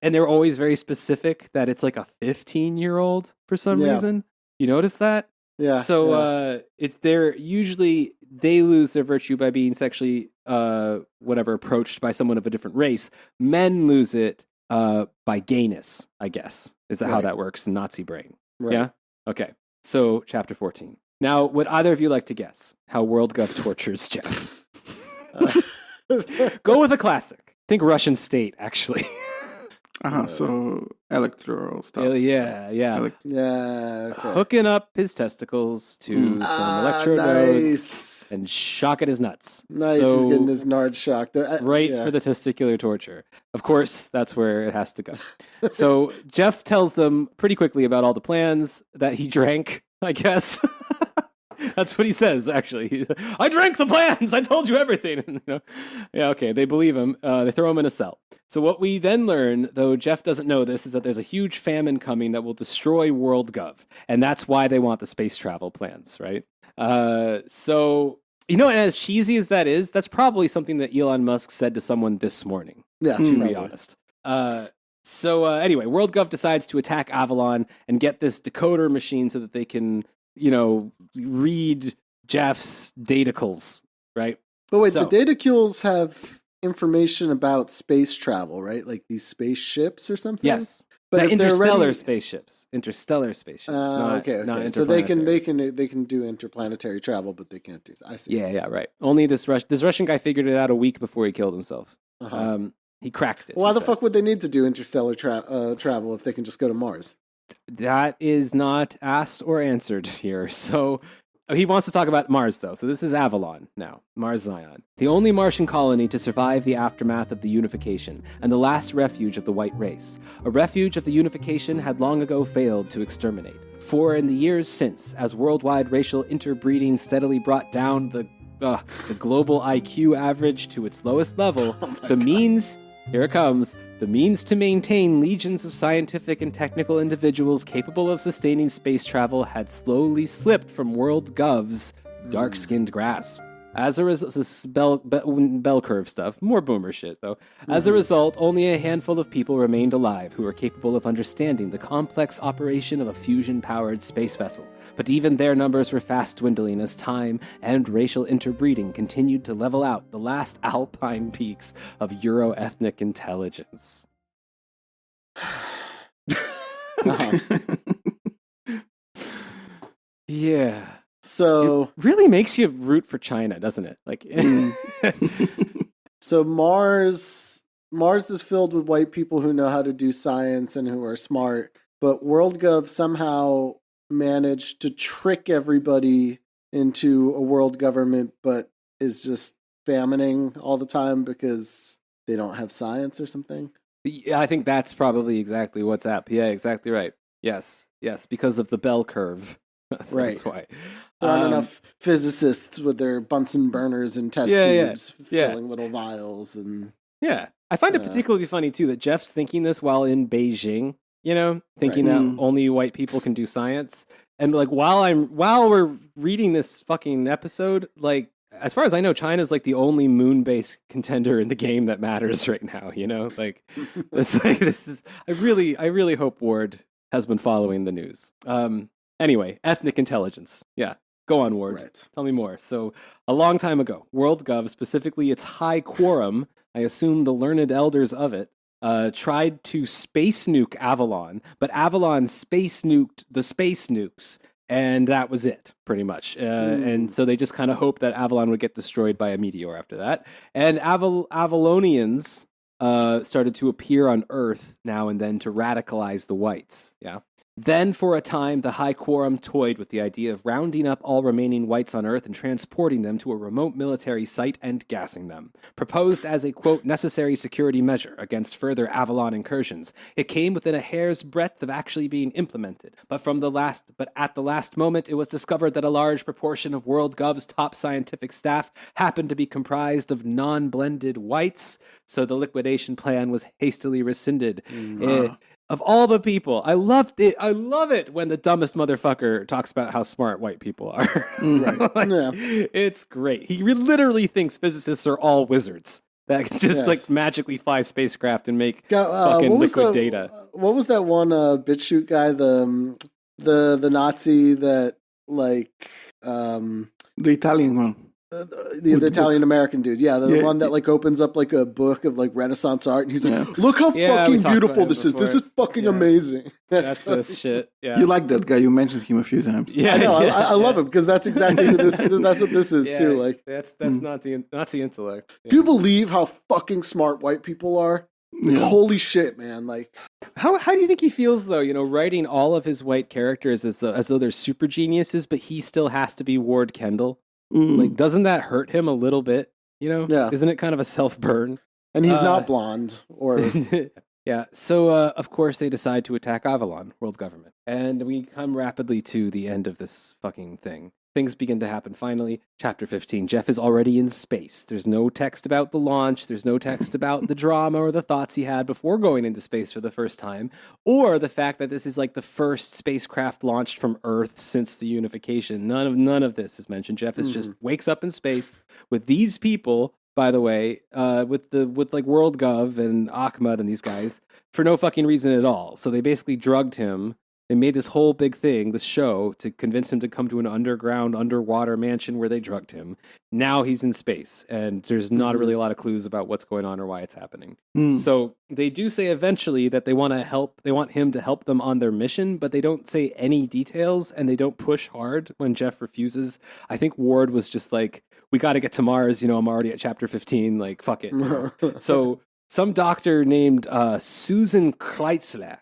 [SPEAKER 1] they're always very specific that it's like a 15-year-old for some reason. You notice that?
[SPEAKER 3] Yeah.
[SPEAKER 1] So they lose their virtue by being sexually approached by someone of a different race. Men lose it by gayness, I guess. Is that how that works in Nazi brain?
[SPEAKER 3] Right.
[SPEAKER 1] Yeah. Okay. So, chapter 14. Now, would either of you like to guess how WorldGov tortures Jeff? Go with a classic. Think Russian state, actually.
[SPEAKER 2] So electoral stuff.
[SPEAKER 1] Yeah.
[SPEAKER 3] Okay.
[SPEAKER 1] Hooking up his testicles to some electrodes and shocking his nuts.
[SPEAKER 3] Nice,
[SPEAKER 1] so,
[SPEAKER 3] he's getting his nards shocked.
[SPEAKER 1] For the testicular torture. Of course, that's where it has to go. So Jeff tells them pretty quickly about all the plans that he drank, I guess. That's what he says, actually. I drank the plans. I told you everything. Yeah, okay. They believe him. They throw him in a cell. So what we then learn, though Jeff doesn't know this, is that there's a huge famine coming that will destroy WorldGov. And that's why they want the space travel plans, right? So, and as cheesy as that is, that's probably something that Elon Musk said to someone this morning.
[SPEAKER 3] Yeah,
[SPEAKER 1] to be honest. Anyway, WorldGov decides to attack Avalon and get this decoder machine so that they can read Jeff's datacles, right?
[SPEAKER 3] But wait, the datacles have information about space travel, right? Like these spaceships or something?
[SPEAKER 1] Yes.
[SPEAKER 3] But
[SPEAKER 1] interstellar spaceships. Interstellar spaceships.
[SPEAKER 3] Okay.
[SPEAKER 1] Not
[SPEAKER 3] so they can do interplanetary travel, but they can't do. I see.
[SPEAKER 1] Yeah, right. Only this Russian guy figured it out a week before he killed himself. He cracked it.
[SPEAKER 3] Why the fuck would they need to do interstellar travel if they can just go to Mars?
[SPEAKER 1] That is not asked or answered here. So He wants to talk about Mars, though. So this is Avalon now, Mars Zion. The only Martian colony to survive the aftermath of the unification, and the last refuge of the white race. A refuge of the unification had long ago failed to exterminate. For in the years since, as worldwide racial interbreeding steadily brought down the global IQ average to its lowest level, the means... Here it comes. The means to maintain legions of scientific and technical individuals capable of sustaining space travel had slowly slipped from World Gov's dark-skinned grasp. As a result, this is bell curve stuff, more boomer shit though. As a result, only a handful of people remained alive who were capable of understanding the complex operation of a fusion-powered space vessel. But even their numbers were fast dwindling as time and racial interbreeding continued to level out the last alpine peaks of Euro-ethnic intelligence. Yeah.
[SPEAKER 3] So
[SPEAKER 1] it really makes you root for China, doesn't it? Like,
[SPEAKER 3] so Mars is filled with white people who know how to do science and who are smart, but WorldGov somehow managed to trick everybody into a world government, but is just famining all the time because they don't have science or something.
[SPEAKER 1] Yeah, I think that's probably exactly what's up. Yeah, exactly right. Yes, because of the bell curve. That's why.
[SPEAKER 3] There aren't enough physicists with their Bunsen burners and test tubes filling little vials. And
[SPEAKER 1] yeah, I find it particularly funny, too, that Jeff's thinking this while in Beijing, thinking that only white people can do science. And like while we're reading this fucking episode, like, as far as I know, China's like the only moon-based contender in the game that matters right now, Like, it's like, this is, I really hope Ward has been following the news. Anyway, ethnic intelligence. Yeah. Go on, Ward.
[SPEAKER 3] Right.
[SPEAKER 1] Tell me more. So, a long time ago, WorldGov, specifically its High Quorum, I assume the learned elders of it, tried to space nuke Avalon, but Avalon space nuked the space nukes, and that was it, pretty much. And so they just kind of hoped that Avalon would get destroyed by a meteor after that. And Avalonians started to appear on Earth now and then to radicalize the whites. Yeah. Then, for a time, the High Quorum toyed with the idea of rounding up all remaining whites on Earth and transporting them to a remote military site and gassing them. Proposed as a, quote, necessary security measure against further Avalon incursions, it came within a hair's breadth of actually being implemented. But at the last moment, it was discovered that a large proportion of WorldGov's top scientific staff happened to be comprised of non-blended whites, so the liquidation plan was hastily rescinded. Of all the people, I loved it. I love it when the dumbest motherfucker talks about how smart white people are. It's great. He literally thinks physicists are all wizards that can just like magically fly spacecraft and make fucking liquid data.
[SPEAKER 3] What was that one BitChute guy? The Nazi that like
[SPEAKER 2] the Italian one.
[SPEAKER 3] The Italian American dude, the one that like opens up like a book of like Renaissance art, and he's like, "Look how fucking beautiful this is! This is fucking amazing."
[SPEAKER 1] That's this shit. Yeah,
[SPEAKER 2] you like that guy? You mentioned him a few times.
[SPEAKER 3] Yeah, I know. I love him because that's exactly who this. That's what this is too. Like
[SPEAKER 1] that's Nazi intellect. Yeah.
[SPEAKER 3] Do you believe how fucking smart white people are? Like, holy shit, man! Like,
[SPEAKER 1] how do you think he feels though? Writing all of his white characters as though they're super geniuses, but he still has to be Ward Kendall. Like, doesn't that hurt him a little bit?
[SPEAKER 3] Yeah.
[SPEAKER 1] Isn't it kind of a self-burn?
[SPEAKER 3] And he's not blonde or...
[SPEAKER 1] Yeah. So, of course, they decide to attack Avalon, world government. And we come rapidly to the end of this fucking thing. Things begin to happen finally. Chapter 15. Jeff is already in space. There's no text about the launch. There's no text about the drama or the thoughts he had before going into space for the first time. Or the fact that this is like the first spacecraft launched from Earth since the unification. None of this is mentioned. Jeff is just wakes up in space with these people, by the way, with like WorldGov and Ahmed and these guys for no fucking reason at all. So they basically drugged him. They made this whole big thing, this show, to convince him to come to an underwater mansion where they drugged him. Now he's in space, and there's not really a lot of clues about what's going on or why it's happening. So they do say eventually that they want him to help them on their mission, but they don't say any details, and they don't push hard when Jeff refuses. I think Ward was just like, we got to get to Mars, I'm already at chapter 15, like, fuck it. So some doctor named Susan Kreitzler,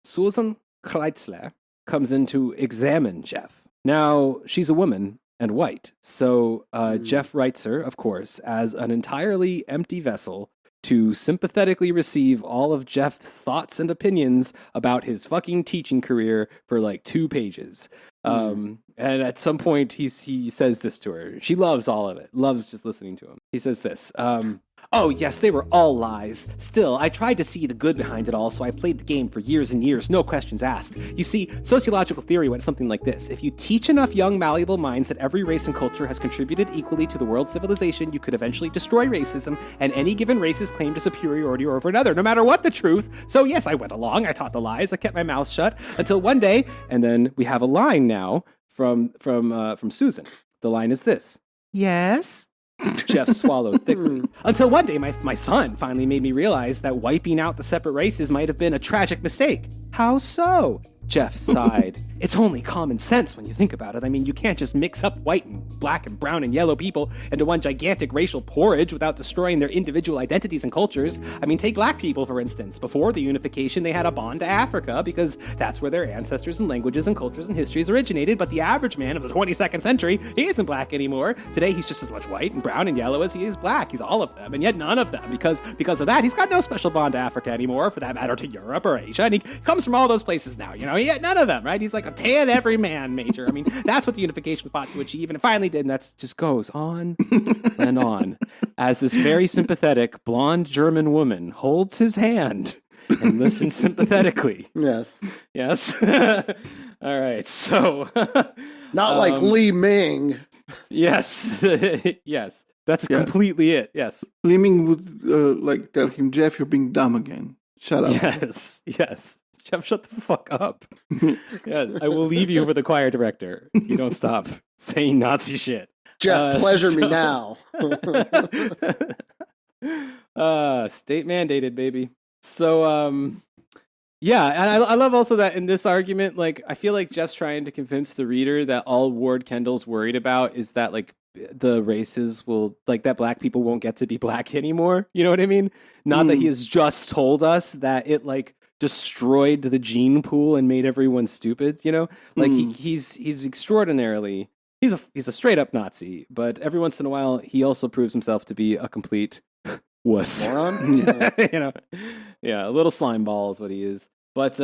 [SPEAKER 1] Susan Kreitzler comes in to examine Jeff. Now, she's a woman and white. So Jeff writes her, of course, as an entirely empty vessel to sympathetically receive all of Jeff's thoughts and opinions about his fucking teaching career for like 2 pages. And at some point, he says this to her. She loves all of it, loves just listening to him. He says this. Oh, yes, they were all lies. Still, I tried to see the good behind it all, so I played the game for years and years, no questions asked. You see, sociological theory went something like this. If you teach enough young, malleable minds that every race and culture has contributed equally to the world's civilization, you could eventually destroy racism and any given race's claim to superiority over another, no matter what the truth. So yes, I went along, I taught the lies, I kept my mouth shut, until one day, and then we have a line now from Susan. The line is this. Yes? Jeff swallowed thickly. Until one day, my son finally made me realize that wiping out the separate races might have been a tragic mistake. How so? Jeff sighed. It's only common sense when you think about it. I mean, you can't just mix up white and black and brown and yellow people into one gigantic racial porridge without destroying their individual identities and cultures. I mean, take black people, for instance. Before the unification, they had a bond to Africa because that's where their ancestors and languages and cultures and histories originated. But the average man of the 22nd century, he isn't black anymore. Today, he's just as much white and brown and yellow as he is black. He's all of them, and yet none of them. Because of that, he's got no special bond to Africa anymore, for that matter to Europe or Asia. And he comes from all those places now, you know? Yet none of them, right? He's like a tan everyman major. I mean, that's what the unification was fought to achieve, and it finally did, and that just goes on and on as this very sympathetic blonde German woman holds his hand and listens sympathetically.
[SPEAKER 3] Yes.
[SPEAKER 1] Yes. All right. So,
[SPEAKER 3] not like Li Ming.
[SPEAKER 1] Yes. Yes. That's completely it. Yes.
[SPEAKER 2] Li Ming would tell him, Jeff, you're being dumb again. Shut up.
[SPEAKER 1] Yes. Yes. Jeff, shut the fuck up. Yes, I will leave you for the choir director. You don't stop saying Nazi shit.
[SPEAKER 3] Jeff, pleasure me now.
[SPEAKER 1] State mandated, baby. So, yeah, and I love also that in this argument, like, I feel like Jeff's trying to convince the reader that all Ward Kendall's worried about is that, like, the races will, like, that black people won't get to be black anymore. You know what I mean? Not that he has just told us that it, like, destroyed the gene pool and made everyone stupid, you know? Like he's extraordinarily he's a straight up Nazi, but every once in a while he also proves himself to be a complete wuss.
[SPEAKER 3] Moron?
[SPEAKER 1] You know. Yeah, a little slime ball is what he is. But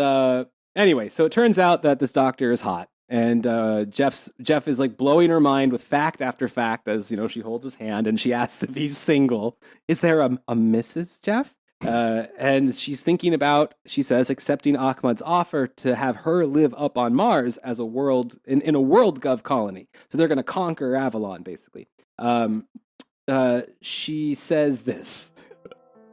[SPEAKER 1] anyway, so it turns out that this doctor is hot. And Jeff is like blowing her mind with fact after fact as, you know, she holds his hand and she asks if he's single. Is there a Mrs. Jeff? And she's thinking about, she says, accepting Ahmad's offer to have her live up on Mars as a world, in a world gov colony. So they're going to conquer Avalon, basically. She says this.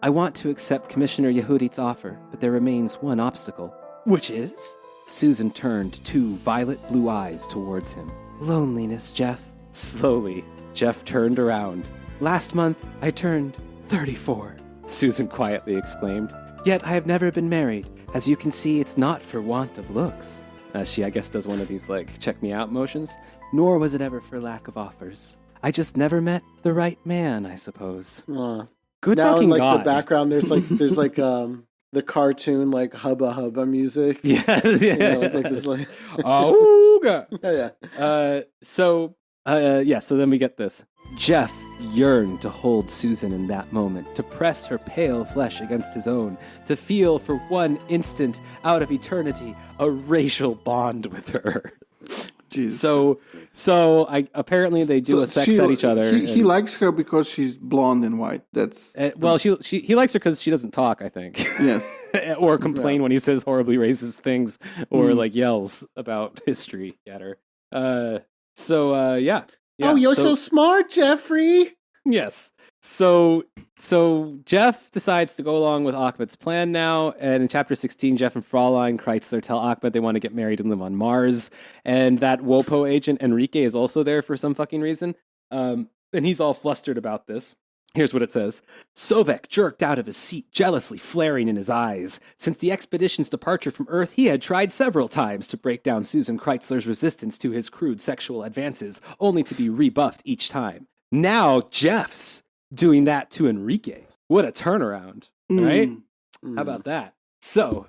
[SPEAKER 1] I want to accept Commissioner Yehudit's offer, but there remains one obstacle. Which is? Susan turned 2 violet blue eyes towards him. Loneliness, Jeff. Slowly, Jeff turned around. Last month, I turned 34. Susan quietly exclaimed. Yet I have never been married. As you can see, it's not for want of looks. She, I guess, does one of these, like, check me out motions. Nor was it ever for lack of offers. I just never met the right man, I suppose. Good
[SPEAKER 3] now
[SPEAKER 1] fucking
[SPEAKER 3] in, like,
[SPEAKER 1] God.
[SPEAKER 3] the background, there's the cartoon, like, Hubba Hubba music.
[SPEAKER 1] Yes, yeah.
[SPEAKER 3] You know, like this, like...
[SPEAKER 1] Auga!
[SPEAKER 3] Yeah.
[SPEAKER 1] So then we get this. Jeff yearned to hold Susan in that moment, to press her pale flesh against his own, to feel for one instant out of eternity a racial bond with her.
[SPEAKER 2] Jeez.
[SPEAKER 1] So apparently they do a sex at each other.
[SPEAKER 2] He likes her because she's blonde and white. That's
[SPEAKER 1] well, he likes her because she doesn't talk, I think.
[SPEAKER 2] Yes.
[SPEAKER 1] Or complain when he says horribly racist things or like yells about history at her. Yeah.
[SPEAKER 3] Oh, you're so smart, Jeffrey.
[SPEAKER 1] Yes. So Jeff decides to go along with Ahmed's plan now, and in chapter 16, Jeff and Fraulein Kreitzler tell Ahmed they want to get married and live on Mars, and that WOPO agent Enrique is also there for some fucking reason, and he's all flustered about this. Here's what it says. Sovek jerked out of his seat, jealously flaring in his eyes. Since the expedition's departure from Earth, he had tried several times to break down Susan Kreitzler's resistance to his crude sexual advances, only to be rebuffed each time. Now Jeff's doing that to Enrique. What a turnaround, right? How about that? So,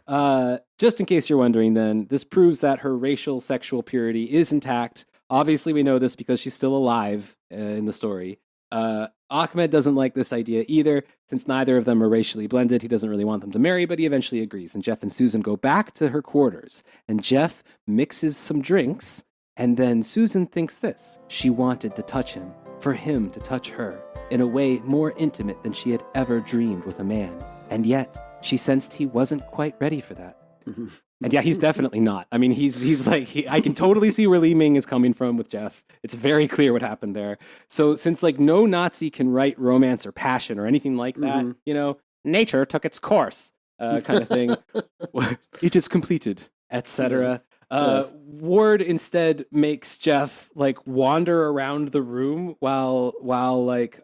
[SPEAKER 1] just in case you're wondering, then, this proves that her racial sexual purity is intact. Obviously, we know this because she's still alive in the story. Ahmed doesn't like this idea either, since neither of them are racially blended. He doesn't really want them to marry, but he eventually agrees. And Jeff and Susan go back to her quarters, and Jeff mixes some drinks, and then Susan thinks this. She wanted to touch him, for him to touch her, in a way more intimate than she had ever dreamed with a man. And yet, she sensed he wasn't quite ready for that. And yeah, he's definitely not. I mean, he's like, I can totally see where Li Ming is coming from with Jeff. It's very clear what happened there. So since like no Nazi can write romance or passion or anything like that, you know, nature took its course, kind of thing. It is completed, etc. Yes. Ward instead makes Jeff like wander around the room while like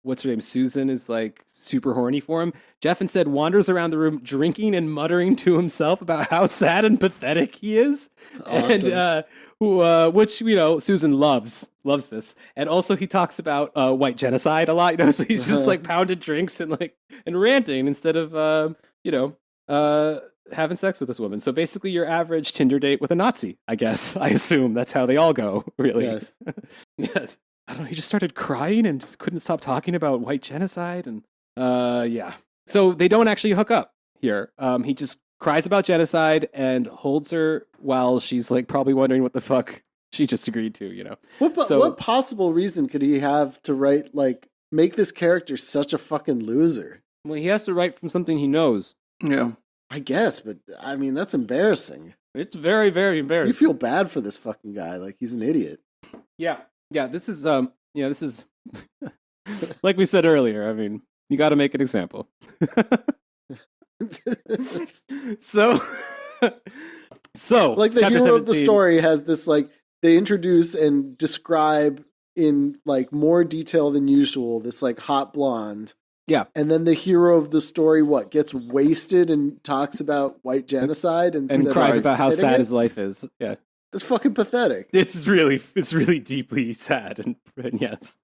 [SPEAKER 1] what's her name, Susan, is like super horny for him. Jeff instead wanders around the room drinking and muttering to himself about how sad and pathetic he is. Awesome. And which, you know, Susan loves this. And also he talks about white genocide a lot, you know, so he's just like pounding drinks and ranting instead of having sex with this woman. So basically your average Tinder date with a Nazi, I guess. I assume that's how they all go, really. Yes. Yeah. I don't know, he just started crying and just couldn't stop talking about white genocide. And yeah. So they don't actually hook up here. He just cries about genocide and holds her while she's like probably wondering what the fuck she just agreed to, you know.
[SPEAKER 3] What possible reason could he have to write, like, make this character such a fucking loser?
[SPEAKER 1] Well, he has to write from something he knows.
[SPEAKER 2] Yeah.
[SPEAKER 3] I guess, but I mean, that's embarrassing.
[SPEAKER 1] It's very, very embarrassing.
[SPEAKER 3] You feel bad for this fucking guy. Like, he's an idiot.
[SPEAKER 1] Yeah. Yeah. This is, like we said earlier, I mean, you got to make an example. So,
[SPEAKER 3] like the hero
[SPEAKER 1] 17.
[SPEAKER 3] of the story has this, like, they introduce and describe in like more detail than usual, this like hot blonde.
[SPEAKER 1] Yeah.
[SPEAKER 3] And then the hero of the story, gets wasted and talks about white genocide and
[SPEAKER 1] cries about how sad his life is. Yeah.
[SPEAKER 3] It's fucking pathetic.
[SPEAKER 1] It's really deeply sad. And yes.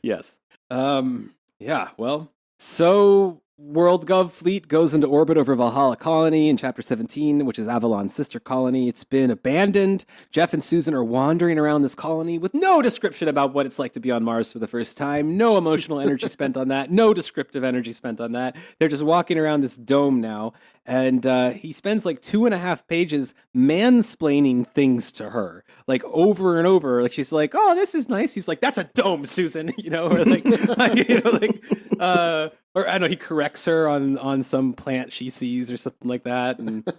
[SPEAKER 1] Yes. Yeah. Well, so WorldGov fleet goes into orbit over Valhalla Colony in Chapter 17, which is Avalon's sister colony. It's been abandoned. Jeff and Susan are wandering around this colony with no description about what it's like to be on Mars for the first time. No emotional energy spent on that. No descriptive energy spent on that. They're just walking around this dome now. And he spends like 2.5 pages mansplaining things to her, like over and over. Like she's like, "Oh, this is nice." He's like, "That's a dome, Susan," you know, or like, or I don't know. He corrects her on some plant she sees or something like that, and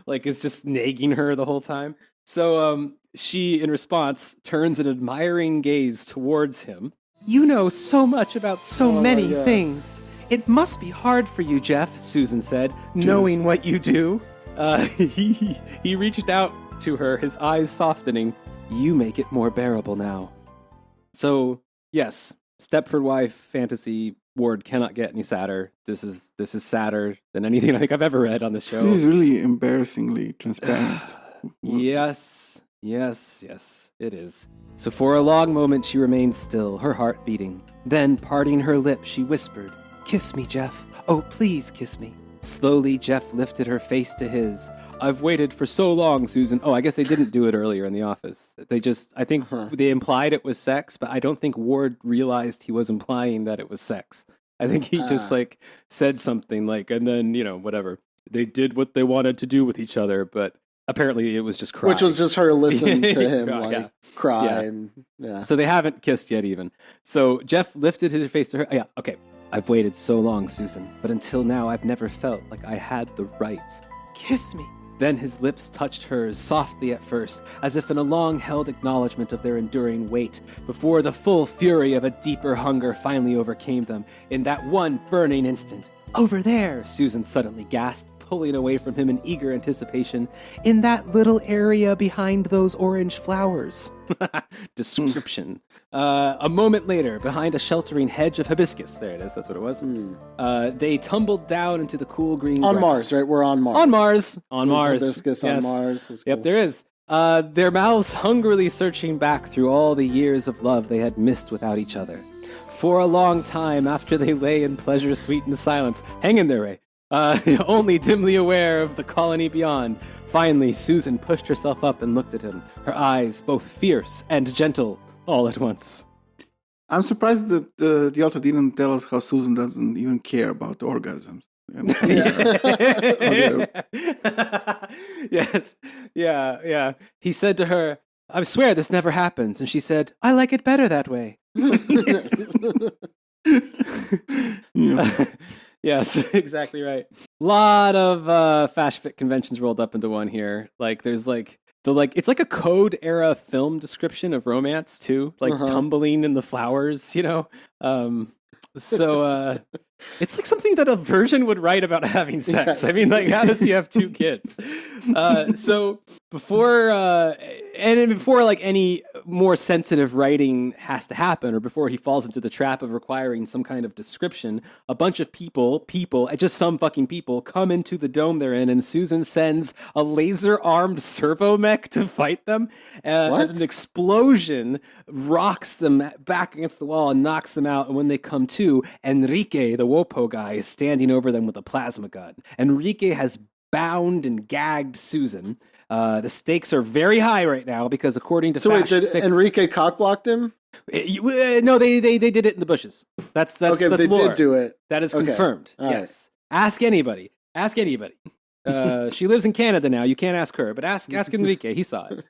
[SPEAKER 1] like is just nagging her the whole time. So she, in response, turns an admiring gaze towards him. "You know so much about so many things. It must be hard for you, Jeff," Susan said, "knowing what you do." He reached out to her, his eyes softening. "You make it more bearable now." So, yes, Stepford wife fantasy. Ward cannot get any sadder. This is sadder than anything I think I've ever read on this show.
[SPEAKER 2] He's really embarrassingly transparent.
[SPEAKER 1] Yes, it is. So for a long moment she remained still, her heart beating. Then, parting her lips, she whispered, "Kiss me, Jeff. Oh, please kiss me." Slowly, Jeff lifted her face to his. "I've waited for so long, Susan." Oh, I guess they didn't do it earlier in the office. I think they implied it was sex, but I don't think Ward realized he was implying that it was sex. I think he just like said something like, and then, you know, whatever. They did what they wanted to do with each other, but apparently it was just cry.
[SPEAKER 3] Which was just her listen to him cry.
[SPEAKER 1] Yeah.
[SPEAKER 3] And
[SPEAKER 1] So they haven't kissed yet even. So Jeff lifted his face to her. Yeah, okay. "I've waited so long, Susan, but until now I've never felt like I had the right. Kiss me." Then his lips touched hers, softly at first, as if in a long-held acknowledgement of their enduring weight, before the full fury of a deeper hunger finally overcame them in that one burning instant. "Over there," Susan suddenly gasped, pulling away from him in eager anticipation, "in that little area behind those orange flowers." Description. A moment later, behind a sheltering hedge of hibiscus, there it is, that's what it was, they tumbled down into the cool green grass.
[SPEAKER 3] On Mars, right? We're on Mars.
[SPEAKER 1] On Mars.
[SPEAKER 3] Hibiscus on Mars. That's cool.
[SPEAKER 1] Yep, there is. Their mouths hungrily searching back through all the years of love they had missed without each other. For a long time after they lay in pleasure-sweetened silence, hang in there, Ray. only dimly aware of the colony beyond. Finally, Susan pushed herself up and looked at him, her eyes both fierce and gentle all at once.
[SPEAKER 2] I'm surprised that the author didn't tell us how Susan doesn't even care about orgasms.
[SPEAKER 1] Yes. Yeah. He said to her, I swear this never happens. And she said, I like it better that way. Yes, exactly right. Lot of Fash Fit conventions rolled up into one here. Like there's like it's like a code era film description of romance too, like tumbling in the flowers, you know. So it's like something that a virgin would write about having sex. Yes. I mean, like, how does he have 2 kids? So before like any more sensitive writing has to happen, or before he falls into the trap of requiring some kind of description, a bunch of people, just some fucking people, come into the dome they're in, and Susan sends a laser-armed servo mech to fight them. And an explosion rocks them back against the wall and knocks them out. And when they come to, Enrique, the Wopo guy, is standing over them with a plasma gun. Enrique has bound and gagged Susan. The stakes are very high right now because, according to
[SPEAKER 3] Fash, did Enrique cockblocked him?
[SPEAKER 1] No, they did it in the bushes. That's
[SPEAKER 3] okay.
[SPEAKER 1] That's
[SPEAKER 3] they
[SPEAKER 1] lore.
[SPEAKER 3] did do it.
[SPEAKER 1] That is confirmed.
[SPEAKER 3] All
[SPEAKER 1] yes. Right. Ask anybody. She lives in Canada now. You can't ask her, but ask Enrique. He saw it.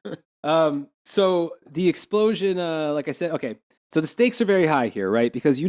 [SPEAKER 1] So the explosion, like I said, okay. So the stakes are very high here, right? Because as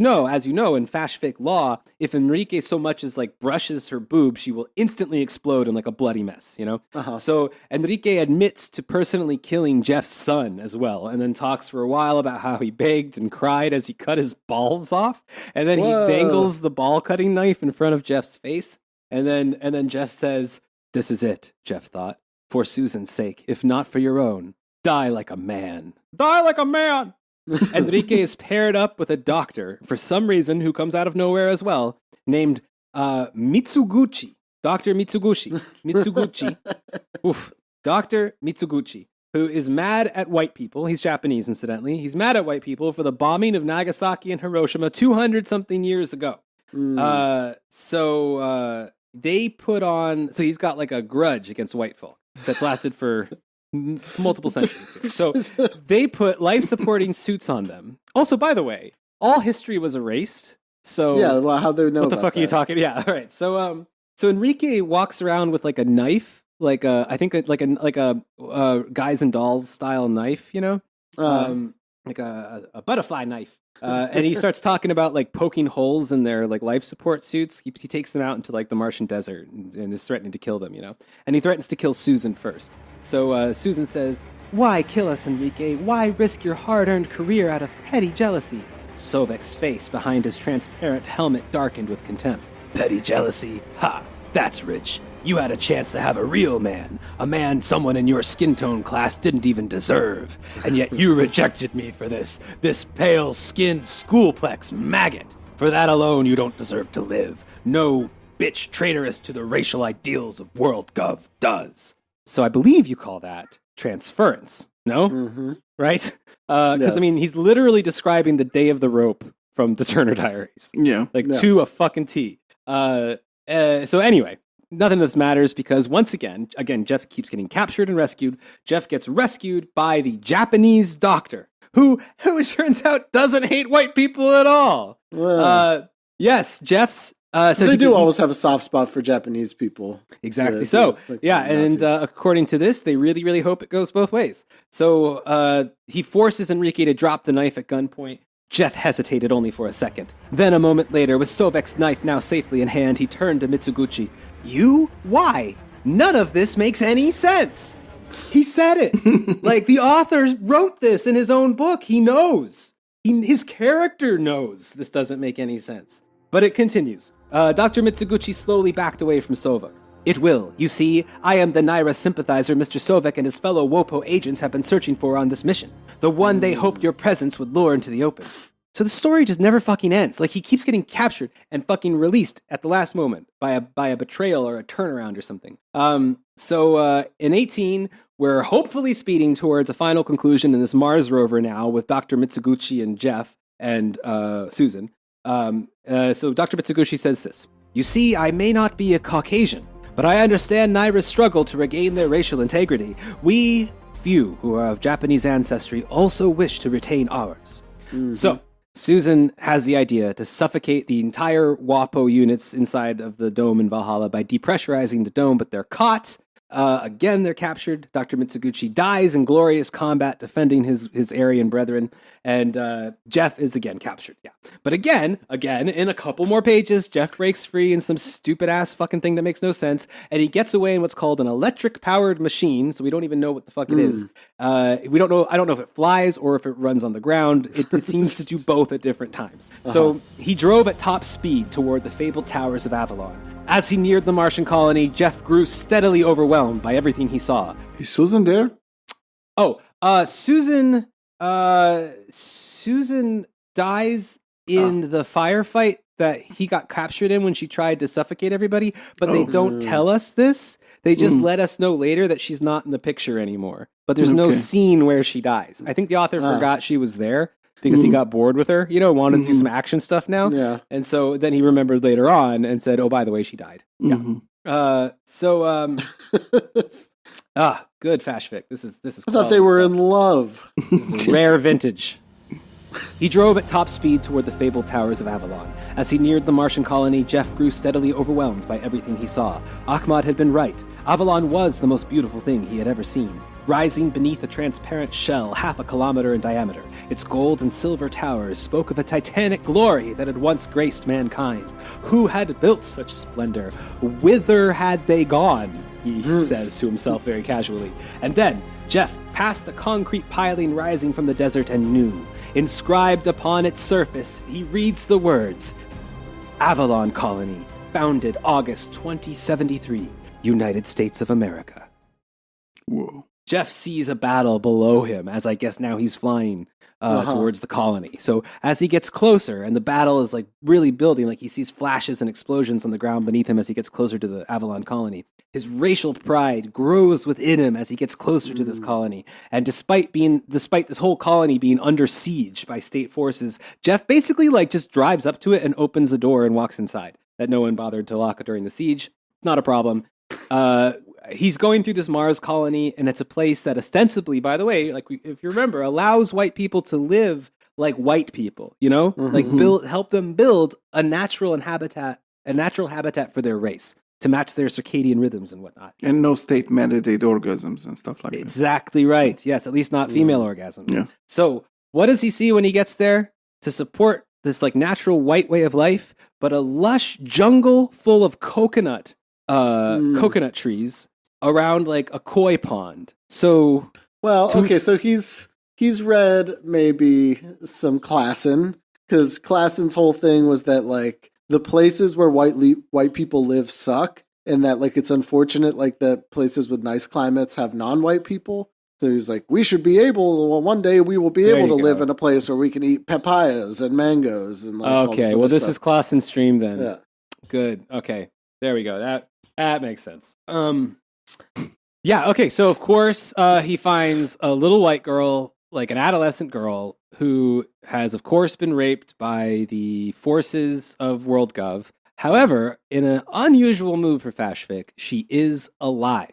[SPEAKER 1] you know, in Fashfic law, if Enrique so much as like brushes her boob, she will instantly explode in like a bloody mess, you know? So Enrique admits to personally killing Jeff's son as well, and then talks for a while about how he begged and cried as he cut his balls off, and then he dangles the ball cutting knife in front of Jeff's face, and then Jeff says, "This is it," Jeff thought, "for Susan's sake, if not for your own. Die like a man. Die like a man." Enrique is paired up with a doctor, for some reason, who comes out of nowhere as well, named Mitsuguchi. Dr. Mitsuguchi. Oof. Dr. Mitsuguchi, who is mad at white people. He's Japanese, incidentally. He's mad at white people for the bombing of Nagasaki and Hiroshima 200-something years ago. So they put on... So he's got like a grudge against white folk that's lasted for... multiple centuries here. So they put life-supporting suits on them. Also, by the way, all history was erased. So
[SPEAKER 3] yeah, well, how they know?
[SPEAKER 1] What the fuck are you talking? Yeah, all right. So Enrique walks around with like a knife, like a Guys and Dolls style knife, you know, like a butterfly knife. And he starts talking about like poking holes in their like life support suits. He takes them out into like the Martian desert and is threatening to kill them, you know. And he threatens to kill Susan first. So Susan says, "Why kill us, Enrique? Why risk your hard-earned career out of petty jealousy?" Sovek's face behind his transparent helmet darkened with contempt. "Petty jealousy? Ha! That's rich. You had a chance to have a real man, a man someone in your skin tone class didn't even deserve. And yet you rejected me for this pale-skinned schoolplex maggot. For that alone you don't deserve to live. No bitch traitorous to the racial ideals of World Gov does." So I believe you call that transference, no? Mm-hmm. Right? Because, yes. I mean, he's literally describing the day of the rope from the Turner Diaries.
[SPEAKER 2] Yeah.
[SPEAKER 1] To a fucking T. So anyway, nothing of this matters because once again, Jeff keeps getting captured and rescued. Jeff gets rescued by the Japanese doctor, who it turns out doesn't hate white people at all. Well. Yes, Jeff's...
[SPEAKER 3] so they do always have a soft spot for Japanese people.
[SPEAKER 1] Exactly. And according to this, they really, really hope it goes both ways. So he forces Enrique to drop the knife at gunpoint. Jeff hesitated only for a second. Then a moment later, with Sovek's knife now safely in hand, he turned to Mitsuguchi. "You? Why? None of this makes any sense." He said it. Like, the author wrote this in his own book. He knows. His character knows this doesn't make any sense. But it continues. Dr. Mitsuguchi slowly backed away from Sovek. "It will. You see, I am the Naira sympathizer Mr. Sovek and his fellow Wopo agents have been searching for on this mission. The one they hoped your presence would lure into the open." So the story just never fucking ends. Like, he keeps getting captured and fucking released at the last moment by a betrayal or a turnaround or something. So in 18, we're hopefully speeding towards a final conclusion in this Mars rover now with Dr. Mitsuguchi and Jeff and Susan. So Dr. Mitsuguchi says this. You see, I may not be a Caucasian, but I understand Naira's struggle to regain their racial integrity. We, few who are of Japanese ancestry, also wish to retain ours. Mm-hmm. So, Susan has the idea to suffocate the entire WAPO units inside of the dome in Valhalla by depressurizing the dome, but they're caught. Again, they're captured. Dr. Mitsuguchi dies in glorious combat defending his Aryan brethren, and Jeff is again captured. Yeah, but again, in a couple more pages, Jeff breaks free in some stupid-ass fucking thing that makes no sense, and he gets away in what's called an electric-powered machine, so we don't even know what the fuck it is. We don't know. I don't know if it flies or if it runs on the ground. It seems to do both at different times. So he drove at top speed toward the fabled towers of Avalon. As he neared the Martian colony, Jeff grew steadily overwhelmed by everything he saw.
[SPEAKER 2] Is Susan there?
[SPEAKER 1] Oh, Susan dies in the firefight that he got captured in when she tried to suffocate everybody, but they don't tell us this. They just let us know later that she's not in the picture anymore. But there's no scene where she dies. I think the author forgot she was there because he got bored with her, wanted to do some action stuff now. Yeah. And so then he remembered later on and said, oh, by the way, she died. Yeah. Good Fash fic. This is
[SPEAKER 3] I thought they were
[SPEAKER 1] stuff.
[SPEAKER 3] In love.
[SPEAKER 1] This is rare vintage. He drove at top speed toward the fabled towers of Avalon. As he neared the Martian colony, Jeff grew steadily overwhelmed by everything he saw. Ahmad had been right. Avalon was the most beautiful thing he had ever seen. Rising beneath a transparent shell 1/2 kilometer in diameter, its gold and silver towers spoke of a titanic glory that had once graced mankind. Who had built such splendor? Whither had they gone? He says to himself very casually. And then Jeff passed a concrete piling rising from the desert and knew. Inscribed upon its surface, he reads the words, Avalon Colony, founded August 2073, United States of America.
[SPEAKER 2] Whoa.
[SPEAKER 1] Jeff sees a battle below him, as I guess now he's flying towards the colony. So as he gets closer, and the battle is like really building, like he sees flashes and explosions on the ground beneath him as he gets closer to the Avalon colony. His racial pride grows within him as he gets closer to this colony. And despite this whole colony being under siege by state forces, Jeff basically like just drives up to it and opens the door and walks inside. That no one bothered to lock it during the siege. Not a problem. He's going through this Mars colony, and it's a place that ostensibly, by the way, like if you remember, allows white people to live like white people, like help them build a natural habitat for their race to match their circadian rhythms and whatnot.
[SPEAKER 2] And no state mandated orgasms and stuff like that.
[SPEAKER 1] Exactly right. Yes, at least not female orgasms.
[SPEAKER 2] Yeah.
[SPEAKER 1] So what does he see when he gets there? To support this like natural white way of life, but a lush jungle full of coconut trees around like a koi pond. So
[SPEAKER 3] so he's read maybe some Klassen, because Klassen's whole thing was that like the places where white people live suck, and that like it's unfortunate like that places with nice climates have non-white people. So he's like, one day we will be able to live in a place where we can eat papayas and mangoes and like
[SPEAKER 1] okay, well this is Klassen's stream then. Yeah. Good. Okay. There we go. That makes sense. Yeah, okay, so of course he finds a little white girl, like an adolescent girl, who has of course been raped by the forces of WorldGov. However, in an unusual move for Fashfic, she is alive.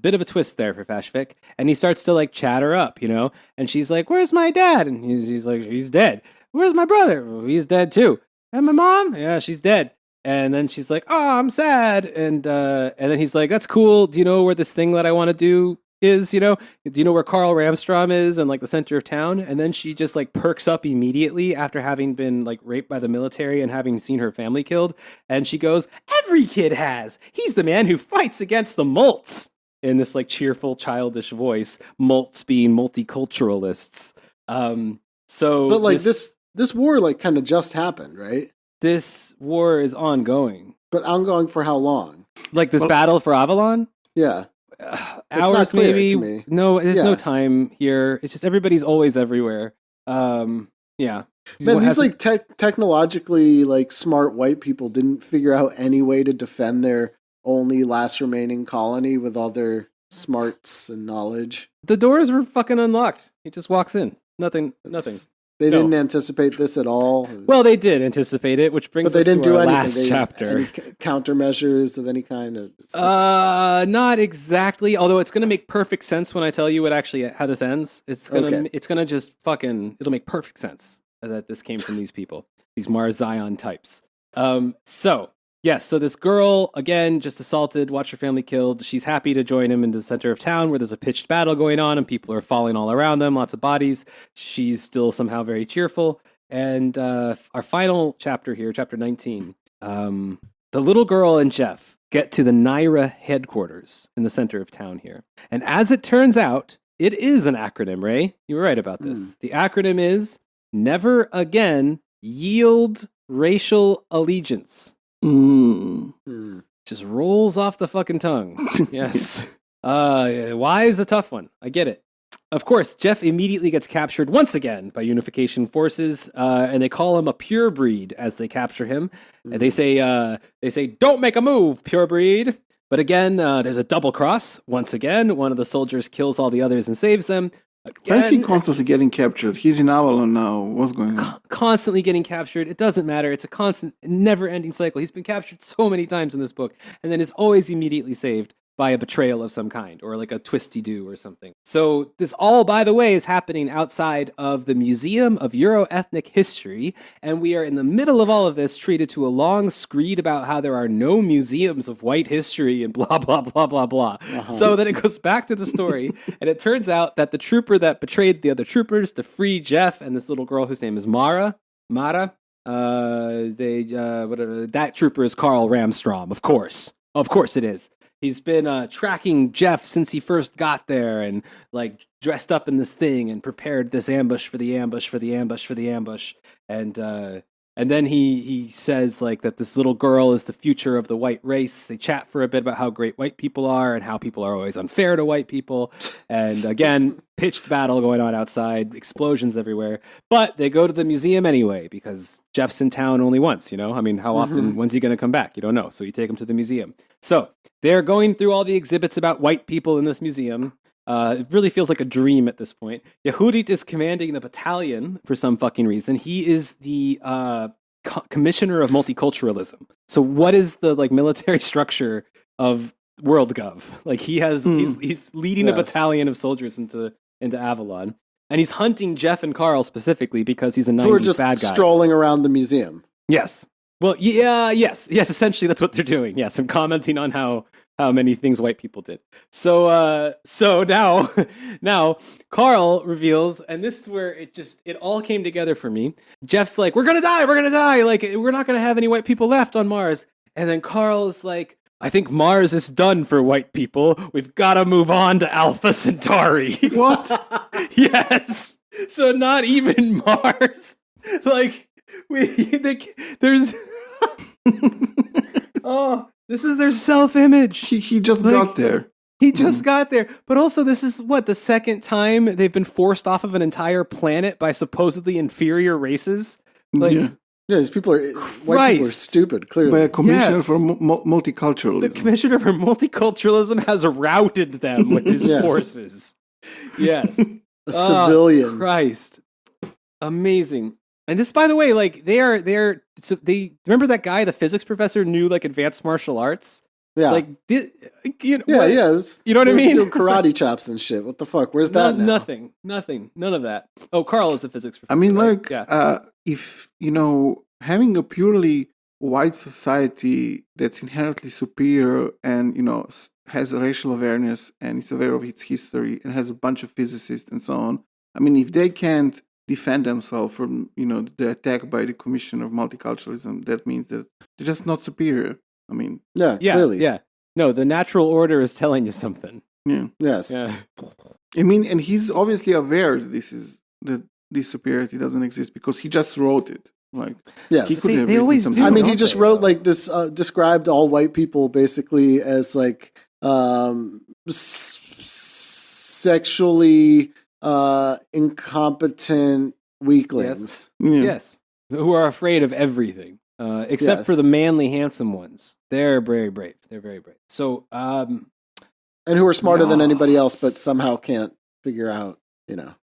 [SPEAKER 1] Bit of a twist there for Fashfic. And he starts to like chat her up, and she's like, where's my dad? And he's like, he's dead. Where's my brother? Well, he's dead too. And my mom? Yeah, she's dead. And then she's like, oh, I'm sad. And then he's like, that's cool. Do you know where this thing that I want to do is, do you know where Carl Ramstrom is in like the center of town? And then she just like perks up immediately after having been like raped by the military and having seen her family killed. And she goes, every kid has. He's the man who fights against the mults, in this like cheerful, childish voice, mults being multiculturalists.
[SPEAKER 3] But like this war like kind of just happened, right?
[SPEAKER 1] This war is ongoing.
[SPEAKER 3] But ongoing for how long?
[SPEAKER 1] Like this battle for Avalon?
[SPEAKER 3] Yeah.
[SPEAKER 1] Hours maybe. To me. No, there's no time here. It's just everybody's always everywhere. Yeah.
[SPEAKER 3] Man, these like technologically like smart white people didn't figure out any way to defend their only last remaining colony with all their smarts and knowledge.
[SPEAKER 1] The doors were fucking unlocked. He just walks in. Nothing.
[SPEAKER 3] They
[SPEAKER 1] No.
[SPEAKER 3] didn't anticipate this at all.
[SPEAKER 1] Well, they did anticipate it, which brings
[SPEAKER 3] but they
[SPEAKER 1] us
[SPEAKER 3] didn't
[SPEAKER 1] to
[SPEAKER 3] do
[SPEAKER 1] our
[SPEAKER 3] anything.
[SPEAKER 1] last chapter.
[SPEAKER 3] Any countermeasures of any kind.
[SPEAKER 1] Not exactly. Although it's gonna make perfect sense when I tell you how this ends. It's gonna just fucking. It'll make perfect sense that this came from these people, these Mars Zion types. So yes, so this girl again just assaulted, watched her family killed. She's happy to join him into the center of town where there's a pitched battle going on and people are falling all around them. Lots of bodies. She's still somehow very cheerful. And our final chapter here, chapter 19. The little girl and Jeff get to the Naira headquarters in the center of town here. And as it turns out, it is an acronym, Ray. You were right about this. The acronym is Never Again Yield Racial Allegiance. Just rolls off the fucking tongue. Yes. Why is a tough one? I get it. Of course, Jeff immediately gets captured once again by Unification forces, and they call him a pure breed as they capture him. And they say, "Don't make a move, pure breed." But again, there's a double cross. Once again, one of the soldiers kills all the others and saves them.
[SPEAKER 2] Why is he constantly getting captured? He's in Avalon now. What's going on?
[SPEAKER 1] Constantly getting captured. It doesn't matter. It's a constant, never-ending cycle. He's been captured so many times in this book, and then is always immediately saved by a betrayal of some kind, or like a twisty-do or something. So this all, by the way, is happening outside of the Museum of Euro-Ethnic History, and we are in the middle of all of this treated to a long screed about how there are no museums of white history and blah, blah, blah, blah, blah. So then it goes back to the story, and it turns out that the trooper that betrayed the other troopers to free Jeff and this little girl whose name is Mara, that trooper is Carl Ramstrom, of course. Of course it is. He's been tracking Jeff since he first got there and like dressed up in this thing and prepared this ambush for the ambush for the ambush for the ambush. And then he says like that this little girl is the future of the white race. They chat for a bit about how great white people are and how people are always unfair to white people. And again, pitched battle going on outside, explosions everywhere. But they go to the museum anyway because Jeff's in town only once, you know? I mean, how often, when's he going to come back? You don't know. So you take him to the museum. So they're going through all the exhibits about white people in this museum. It really feels like a dream at this point. Yehudit is commanding a battalion for some fucking reason. He is the commissioner of multiculturalism. So what is the like military structure of WorldGov? Like he's leading a battalion of soldiers into Avalon, and he's hunting Jeff and Carl specifically because he's a 90s
[SPEAKER 3] Who are just
[SPEAKER 1] bad guy.
[SPEAKER 3] strolling around the museum.
[SPEAKER 1] Yes. Well, yes. Essentially, that's what they're doing. Yes, and commenting on how many things white people did. So now Carl reveals, and this is where it all came together for me. Jeff's like, we're gonna die. Like, we're not gonna have any white people left on Mars. And then Carl is like, I think Mars is done for white people. We've got to move on to Alpha Centauri.
[SPEAKER 2] What?
[SPEAKER 1] Yes. So not even Mars. Like, there's. Oh, this is their self-image.
[SPEAKER 2] He just got there.
[SPEAKER 1] He just got there. But also, this is the second time they've been forced off of an entire planet by supposedly inferior races. Like,
[SPEAKER 2] yeah.
[SPEAKER 3] These people are white people are stupid. Clearly,
[SPEAKER 2] By a commissioner for multiculturalism.
[SPEAKER 1] The commissioner for multiculturalism has routed them with his forces. Yes,
[SPEAKER 3] a civilian.
[SPEAKER 1] Christ, amazing. And this, by the way, like they remember that guy, the physics professor, knew like advanced martial arts.
[SPEAKER 3] Yeah,
[SPEAKER 1] like
[SPEAKER 3] yeah.
[SPEAKER 1] you know what I mean?
[SPEAKER 3] Doing karate chops and shit. What the fuck? Where's that?
[SPEAKER 1] Nothing. None of that. Oh, Carl is a physics professor.
[SPEAKER 2] I mean,
[SPEAKER 1] right?
[SPEAKER 2] like, if having a purely white society that's inherently superior and has a racial awareness and is aware of its history and has a bunch of physicists and so on. I mean, if they can't defend themselves from the attack by the Commission of Multiculturalism, that means that they're just not superior. I mean,
[SPEAKER 3] clearly.
[SPEAKER 1] Yeah. No, the natural order is telling you something.
[SPEAKER 2] Yeah.
[SPEAKER 3] Yes.
[SPEAKER 1] Yeah.
[SPEAKER 2] I mean, and he's obviously aware that this superiority doesn't exist because he just wrote it. Like,
[SPEAKER 3] yes,
[SPEAKER 2] he could have
[SPEAKER 1] they
[SPEAKER 2] written
[SPEAKER 1] always
[SPEAKER 2] something
[SPEAKER 1] do.
[SPEAKER 3] I mean,
[SPEAKER 2] else.
[SPEAKER 3] he just wrote like this, described all white people basically as like sexually incompetent weaklings.
[SPEAKER 1] Yes.
[SPEAKER 2] Yeah.
[SPEAKER 1] Yes. Who are afraid of everything. Except for the manly, handsome ones. They're very brave. So,
[SPEAKER 3] and who are smarter than anybody else, but somehow can't figure out,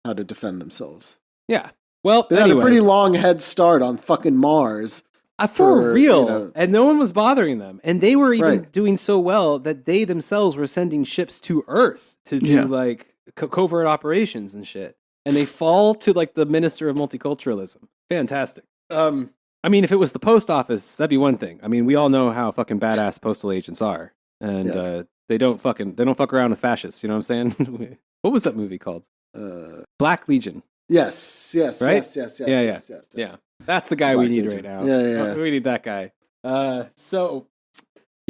[SPEAKER 3] how to defend themselves.
[SPEAKER 1] yeah. Well,
[SPEAKER 3] They
[SPEAKER 1] anyway,
[SPEAKER 3] had a pretty long head start on fucking Mars.
[SPEAKER 1] for real,
[SPEAKER 3] you know.
[SPEAKER 1] and no one was bothering them, and they were even
[SPEAKER 3] Right.
[SPEAKER 1] doing so well that they themselves were sending ships to Earth to do like covert operations and shit, and they fall to like the minister of multiculturalism. Fantastic. I mean, if it was the post office, that'd be one thing. I mean, we all know how fucking badass postal agents are, and
[SPEAKER 3] Yes.
[SPEAKER 1] they don't fuck around with fascists. You know what I'm saying? What was that movie called? Black Legion.
[SPEAKER 3] Yes.
[SPEAKER 1] Right?
[SPEAKER 3] Yes.
[SPEAKER 1] Yeah, that's the guy we
[SPEAKER 3] Black
[SPEAKER 1] need
[SPEAKER 3] Legion.
[SPEAKER 1] right now.
[SPEAKER 3] Yeah.
[SPEAKER 1] We need that guy. So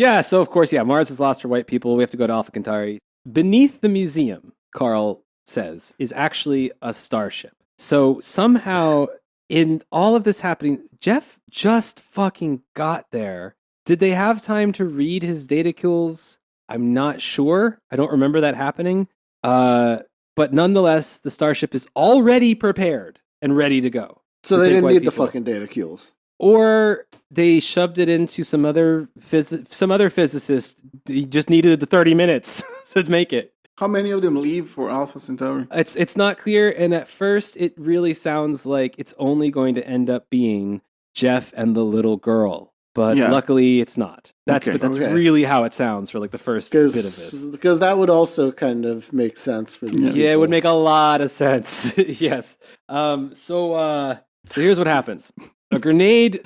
[SPEAKER 1] of course, Mars is lost for white people. We have to go to Alpha Centauri. Beneath the museum, Carl says, is actually a starship. So somehow, in all of this happening, Jeff just fucking got there. Did they have time to read his data kills? I'm not sure. I don't remember that happening. But nonetheless, the starship is already prepared and ready to go.
[SPEAKER 3] So
[SPEAKER 1] to
[SPEAKER 3] they
[SPEAKER 1] take
[SPEAKER 3] didn't
[SPEAKER 1] white
[SPEAKER 3] need the
[SPEAKER 1] people.
[SPEAKER 3] fucking data cues.
[SPEAKER 1] Or they shoved it into some other physicist. He just needed the 30 minutes to make it.
[SPEAKER 2] How many of them leave for Alpha Centauri?
[SPEAKER 1] It's not clear, and at first it really sounds like it's only going to end up being Jeff and the little girl. But luckily it's not. That's really how it sounds for like the first bit of this.
[SPEAKER 3] Because that would also kind of make sense for these people.
[SPEAKER 1] Yeah, it would make a lot of sense. Yes. So here's what happens. A grenade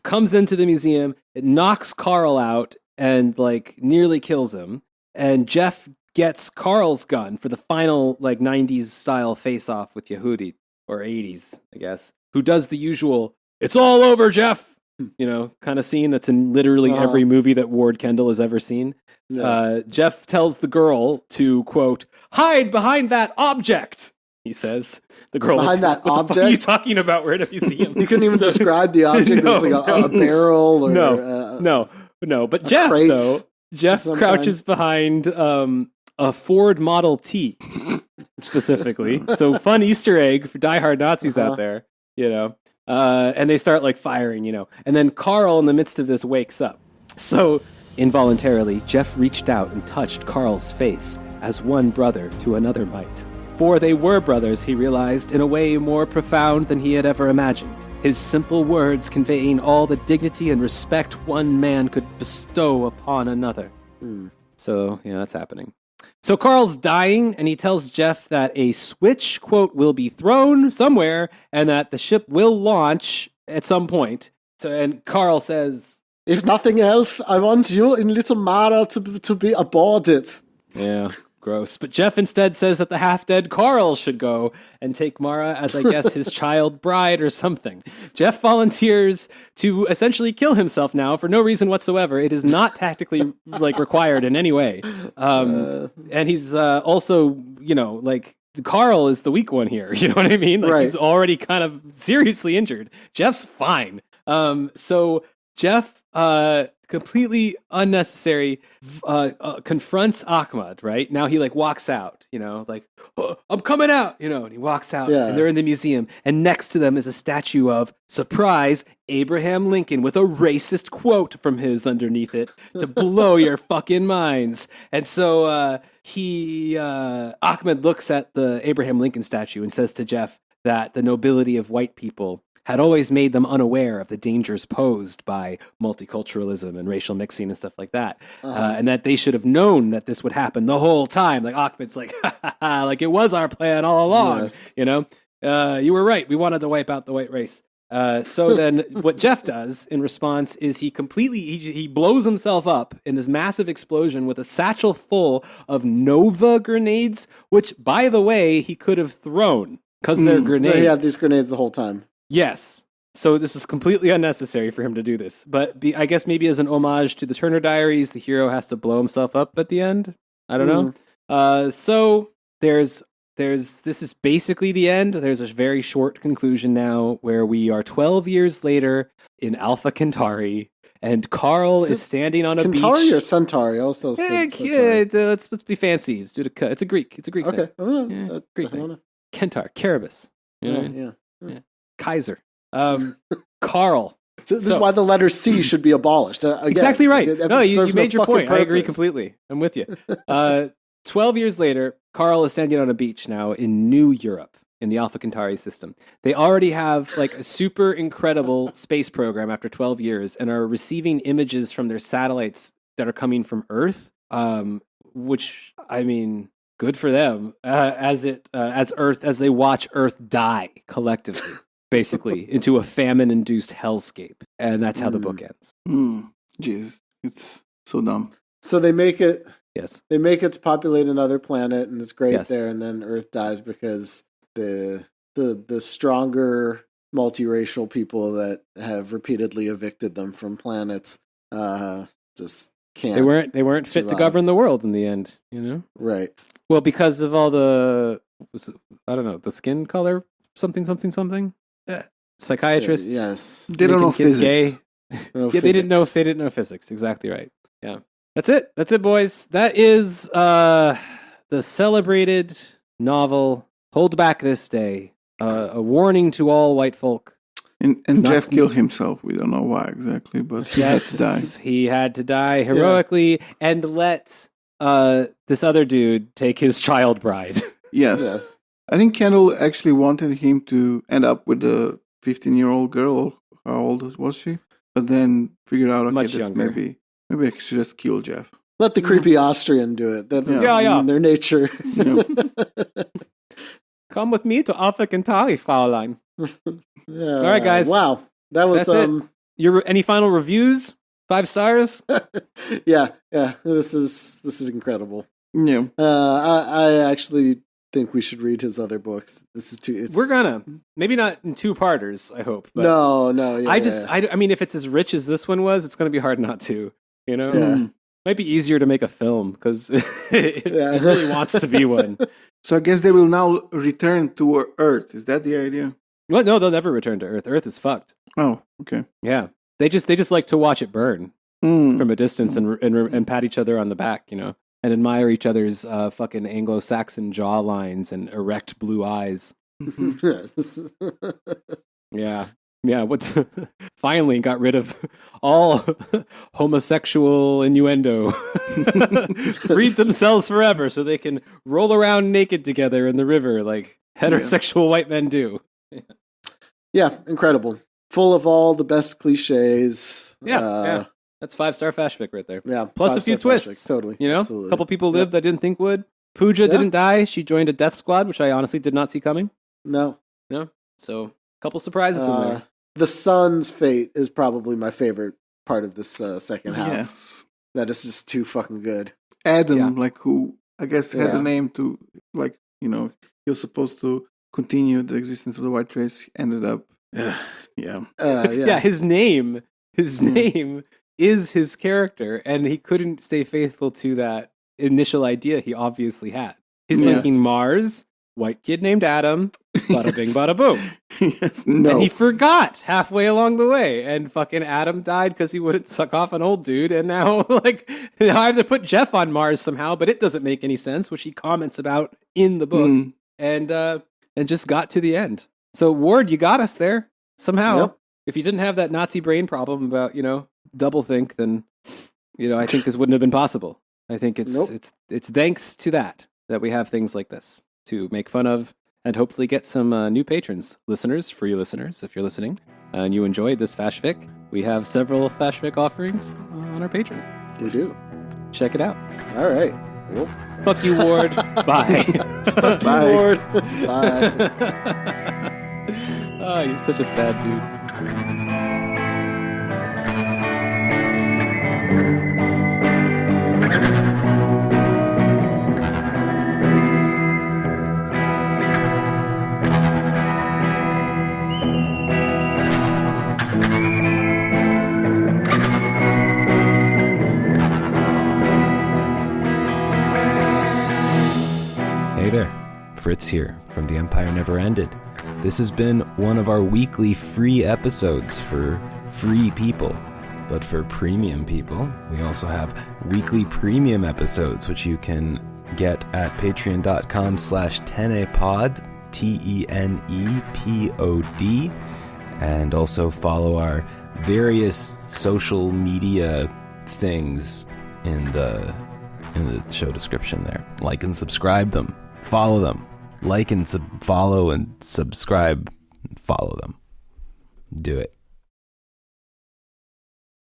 [SPEAKER 1] comes into the museum. It knocks Carl out and like nearly kills him. And Jeff gets Carl's gun for the final like 90s style face off with Yehudi, or 80s, I guess, who does the usual, "It's all over, Jeff," kind of scene that's in literally every movie that Ward Kendall has ever seen.
[SPEAKER 3] Yes.
[SPEAKER 1] Jeff tells the girl to, quote, "Hide behind that object," he says. The girl
[SPEAKER 3] Behind
[SPEAKER 1] is,
[SPEAKER 3] that
[SPEAKER 1] "What
[SPEAKER 3] object?
[SPEAKER 1] the fuck are you talking about? We're at a museum."
[SPEAKER 3] You couldn't even describe the object.
[SPEAKER 1] No,
[SPEAKER 3] It was like a barrel or
[SPEAKER 1] no. But Jeff,
[SPEAKER 3] crate
[SPEAKER 1] though, Jeff
[SPEAKER 3] some
[SPEAKER 1] crouches behind a Ford Model T, specifically. So fun Easter egg for diehard Nazis out there, and they start like firing, and then Carl in the midst of this wakes up. So involuntarily, Jeff reached out and touched Carl's face as one brother to another might. For they were brothers, he realized, in a way more profound than he had ever imagined. His simple words conveying all the dignity and respect one man could bestow upon another. So, that's happening. So Carl's dying, and he tells Jeff that a switch, quote, will be thrown somewhere, and that the ship will launch at some point. And Carl says,
[SPEAKER 3] "If nothing else, I want you in Little Mara to be aboarded."
[SPEAKER 1] Yeah, gross. But Jeff instead says that the half-dead Carl should go and take Mara as, I guess, his child bride or something. Jeff volunteers to essentially kill himself now for no reason whatsoever. It is not tactically required in any way. And he's also, Carl is the weak one here. You know what I mean? Like, he's already kind of seriously injured. Jeff's fine. So Jeff, completely unnecessary, confronts Ahmad, right? Now he walks out, "Oh, I'm coming out, and he walks out, and they're in the museum, and next to them is a statue of, surprise, Abraham Lincoln with a racist quote from his underneath it to blow your fucking minds. And so Ahmad looks at the Abraham Lincoln statue and says to Jeff that the nobility of white people had always made them unaware of the dangers posed by multiculturalism and racial mixing and stuff like that. And that they should have known that this would happen the whole time. Like Ahmed's like, like it was our plan all along, you were right. We wanted to wipe out the white race. So then what Jeff does in response is he blows himself up in this massive explosion with a satchel full of Nova grenades, which, by the way, he could have thrown because they're grenades.
[SPEAKER 3] So he had these grenades the whole time.
[SPEAKER 1] Yes. So this was completely unnecessary for him to do this. But I guess maybe as an homage to the Turner Diaries, the hero has to blow himself up at the end. I don't know. So this is basically the end. There's a very short conclusion now where we are 12 years later in Alpha Centauri, and Carl is standing on a beach.
[SPEAKER 3] Centauri or Centauri? Also,
[SPEAKER 1] let's be fancy. Let's do the cut. It's a Greek
[SPEAKER 3] okay.
[SPEAKER 1] thing. Greek thing. Kentar, Caribus. Yeah. Kaiser. Carl.
[SPEAKER 3] So this is why the letter C should be abolished. Again,
[SPEAKER 1] exactly right. No, you made your point.
[SPEAKER 3] Purpose.
[SPEAKER 1] I agree completely. I'm with you. 12 years later, Carl is standing on a beach now in New Europe. in the Alpha Centauri system. They already have like a super incredible space program after 12 years and are receiving images from their satellites that are coming from Earth, which, I mean, good for them as they watch Earth die collectively, basically, into a famine-induced hellscape. And that's how the book ends.
[SPEAKER 2] Jesus, it's so dumb.
[SPEAKER 3] So they make it.
[SPEAKER 1] Yes.
[SPEAKER 3] They make it to populate another planet, and it's great
[SPEAKER 1] Yes.
[SPEAKER 3] there. And then Earth dies because the stronger multiracial people that have repeatedly evicted them from planets just can't.
[SPEAKER 1] They weren't fit to
[SPEAKER 3] survive.
[SPEAKER 1] govern the world in the end, you know?
[SPEAKER 3] Right.
[SPEAKER 1] Well, because of all the skin color, something. Psychiatrists.
[SPEAKER 3] Yes.
[SPEAKER 2] They don't know
[SPEAKER 1] making kids
[SPEAKER 2] physics.
[SPEAKER 1] gay.
[SPEAKER 3] No
[SPEAKER 1] Yeah, they didn't know
[SPEAKER 3] physics.
[SPEAKER 1] physics. Exactly right. Yeah. That's it, boys. That is the celebrated novel Hold Back This Day. A warning to all white folk.
[SPEAKER 2] And Jeff killed himself. We don't know why exactly, but he had to die.
[SPEAKER 1] He had to die heroically and let this other dude take his child bride.
[SPEAKER 2] Yes. I think Kendall actually wanted him to end up with the 15-year-old girl. How old was she? But then figured out, okay,
[SPEAKER 1] Much
[SPEAKER 2] that's
[SPEAKER 1] younger.
[SPEAKER 2] maybe I should just kill Jeff.
[SPEAKER 3] Let the creepy Austrian do it. That's
[SPEAKER 1] Yeah.
[SPEAKER 3] in their nature.
[SPEAKER 2] Yeah.
[SPEAKER 1] Come with me to Alpha Centauri, Fraulein.
[SPEAKER 3] Yeah.
[SPEAKER 1] All right, guys.
[SPEAKER 3] Wow. That was
[SPEAKER 1] That's it. Any final reviews? 5 stars?
[SPEAKER 3] yeah. This is incredible.
[SPEAKER 2] Yeah.
[SPEAKER 3] I actually think we should read his other books. This is too.
[SPEAKER 1] We're gonna maybe not in 2-parters. I hope. But
[SPEAKER 3] No. Yeah,
[SPEAKER 1] I mean, if it's as rich as this one was, it's gonna be hard not to. You know,
[SPEAKER 3] Yeah.
[SPEAKER 1] might be easier to make a film because it really wants to be one.
[SPEAKER 2] So I guess they will now return to Earth. Is that the idea?
[SPEAKER 1] Well, no, they'll never return to Earth. Earth is fucked.
[SPEAKER 2] Oh, okay.
[SPEAKER 1] Yeah, they just like to watch it burn
[SPEAKER 2] Mm.
[SPEAKER 1] from a distance and pat each other on the back, you know, and admire each other's fucking Anglo-Saxon jawlines and erect blue eyes.
[SPEAKER 3] Yes.
[SPEAKER 1] Yeah. What's finally got rid of all homosexual innuendo, freed themselves forever, so they can roll around naked together in the river like heterosexual white men do.
[SPEAKER 3] Yeah, incredible. Full of all the best cliches.
[SPEAKER 1] Yeah. That's 5-star Fashfic right there.
[SPEAKER 3] Yeah.
[SPEAKER 1] Plus a few
[SPEAKER 3] 5-star
[SPEAKER 1] twists.
[SPEAKER 3] Fashfic, totally.
[SPEAKER 1] You know,
[SPEAKER 3] Absolutely.
[SPEAKER 1] a couple people lived I didn't think would. Pooja didn't die. She joined a death squad, which I honestly did not see coming.
[SPEAKER 3] No.
[SPEAKER 1] So, a couple surprises in there.
[SPEAKER 3] The son's fate is probably my favorite part of this second half.
[SPEAKER 2] Yes.
[SPEAKER 3] That is just too fucking good.
[SPEAKER 2] Adam, who I guess had
[SPEAKER 3] Yeah.
[SPEAKER 2] the name to, he was supposed to continue the existence of the white race, ended up. Yeah.
[SPEAKER 1] Yeah, his name is his character, and he couldn't stay faithful to that initial idea he obviously had. He's
[SPEAKER 2] Yes.
[SPEAKER 1] thinking Mars, white kid named Adam, bada bing, bada boom.
[SPEAKER 2] Yes, no.
[SPEAKER 1] And he forgot halfway along the way, and fucking Adam died because he wouldn't suck off an old dude, and now, now I have to put Jeff on Mars somehow, but it doesn't make any sense, which he comments about in the book, and just got to the end. So, Ward, you got us there somehow.
[SPEAKER 3] Yep.
[SPEAKER 1] If you didn't have that Nazi brain problem about, doublethink, then, I think this wouldn't have been possible. I think it's thanks to that we have things like this to make fun of and hopefully get some new patrons, free listeners, if you're listening, and you enjoyed this Fashfic. We have several Fashfic offerings on our Patreon.
[SPEAKER 3] We do.
[SPEAKER 1] Check it out.
[SPEAKER 3] All right. Well,
[SPEAKER 1] Fuck you, Ward. Bye.
[SPEAKER 2] Bye.
[SPEAKER 3] Lord. Bye.
[SPEAKER 1] Oh, he's such a sad dude. Hey there, Fritz here from The Empire Never Ended. This has been one of our weekly free episodes for free people. But for premium people, we also have weekly premium episodes, which you can get at patreon.com/tenepod, TENEPOD, and also follow our various social media things in the show description there. Like and subscribe them. Follow them. like and follow and subscribe. Follow them. Do it.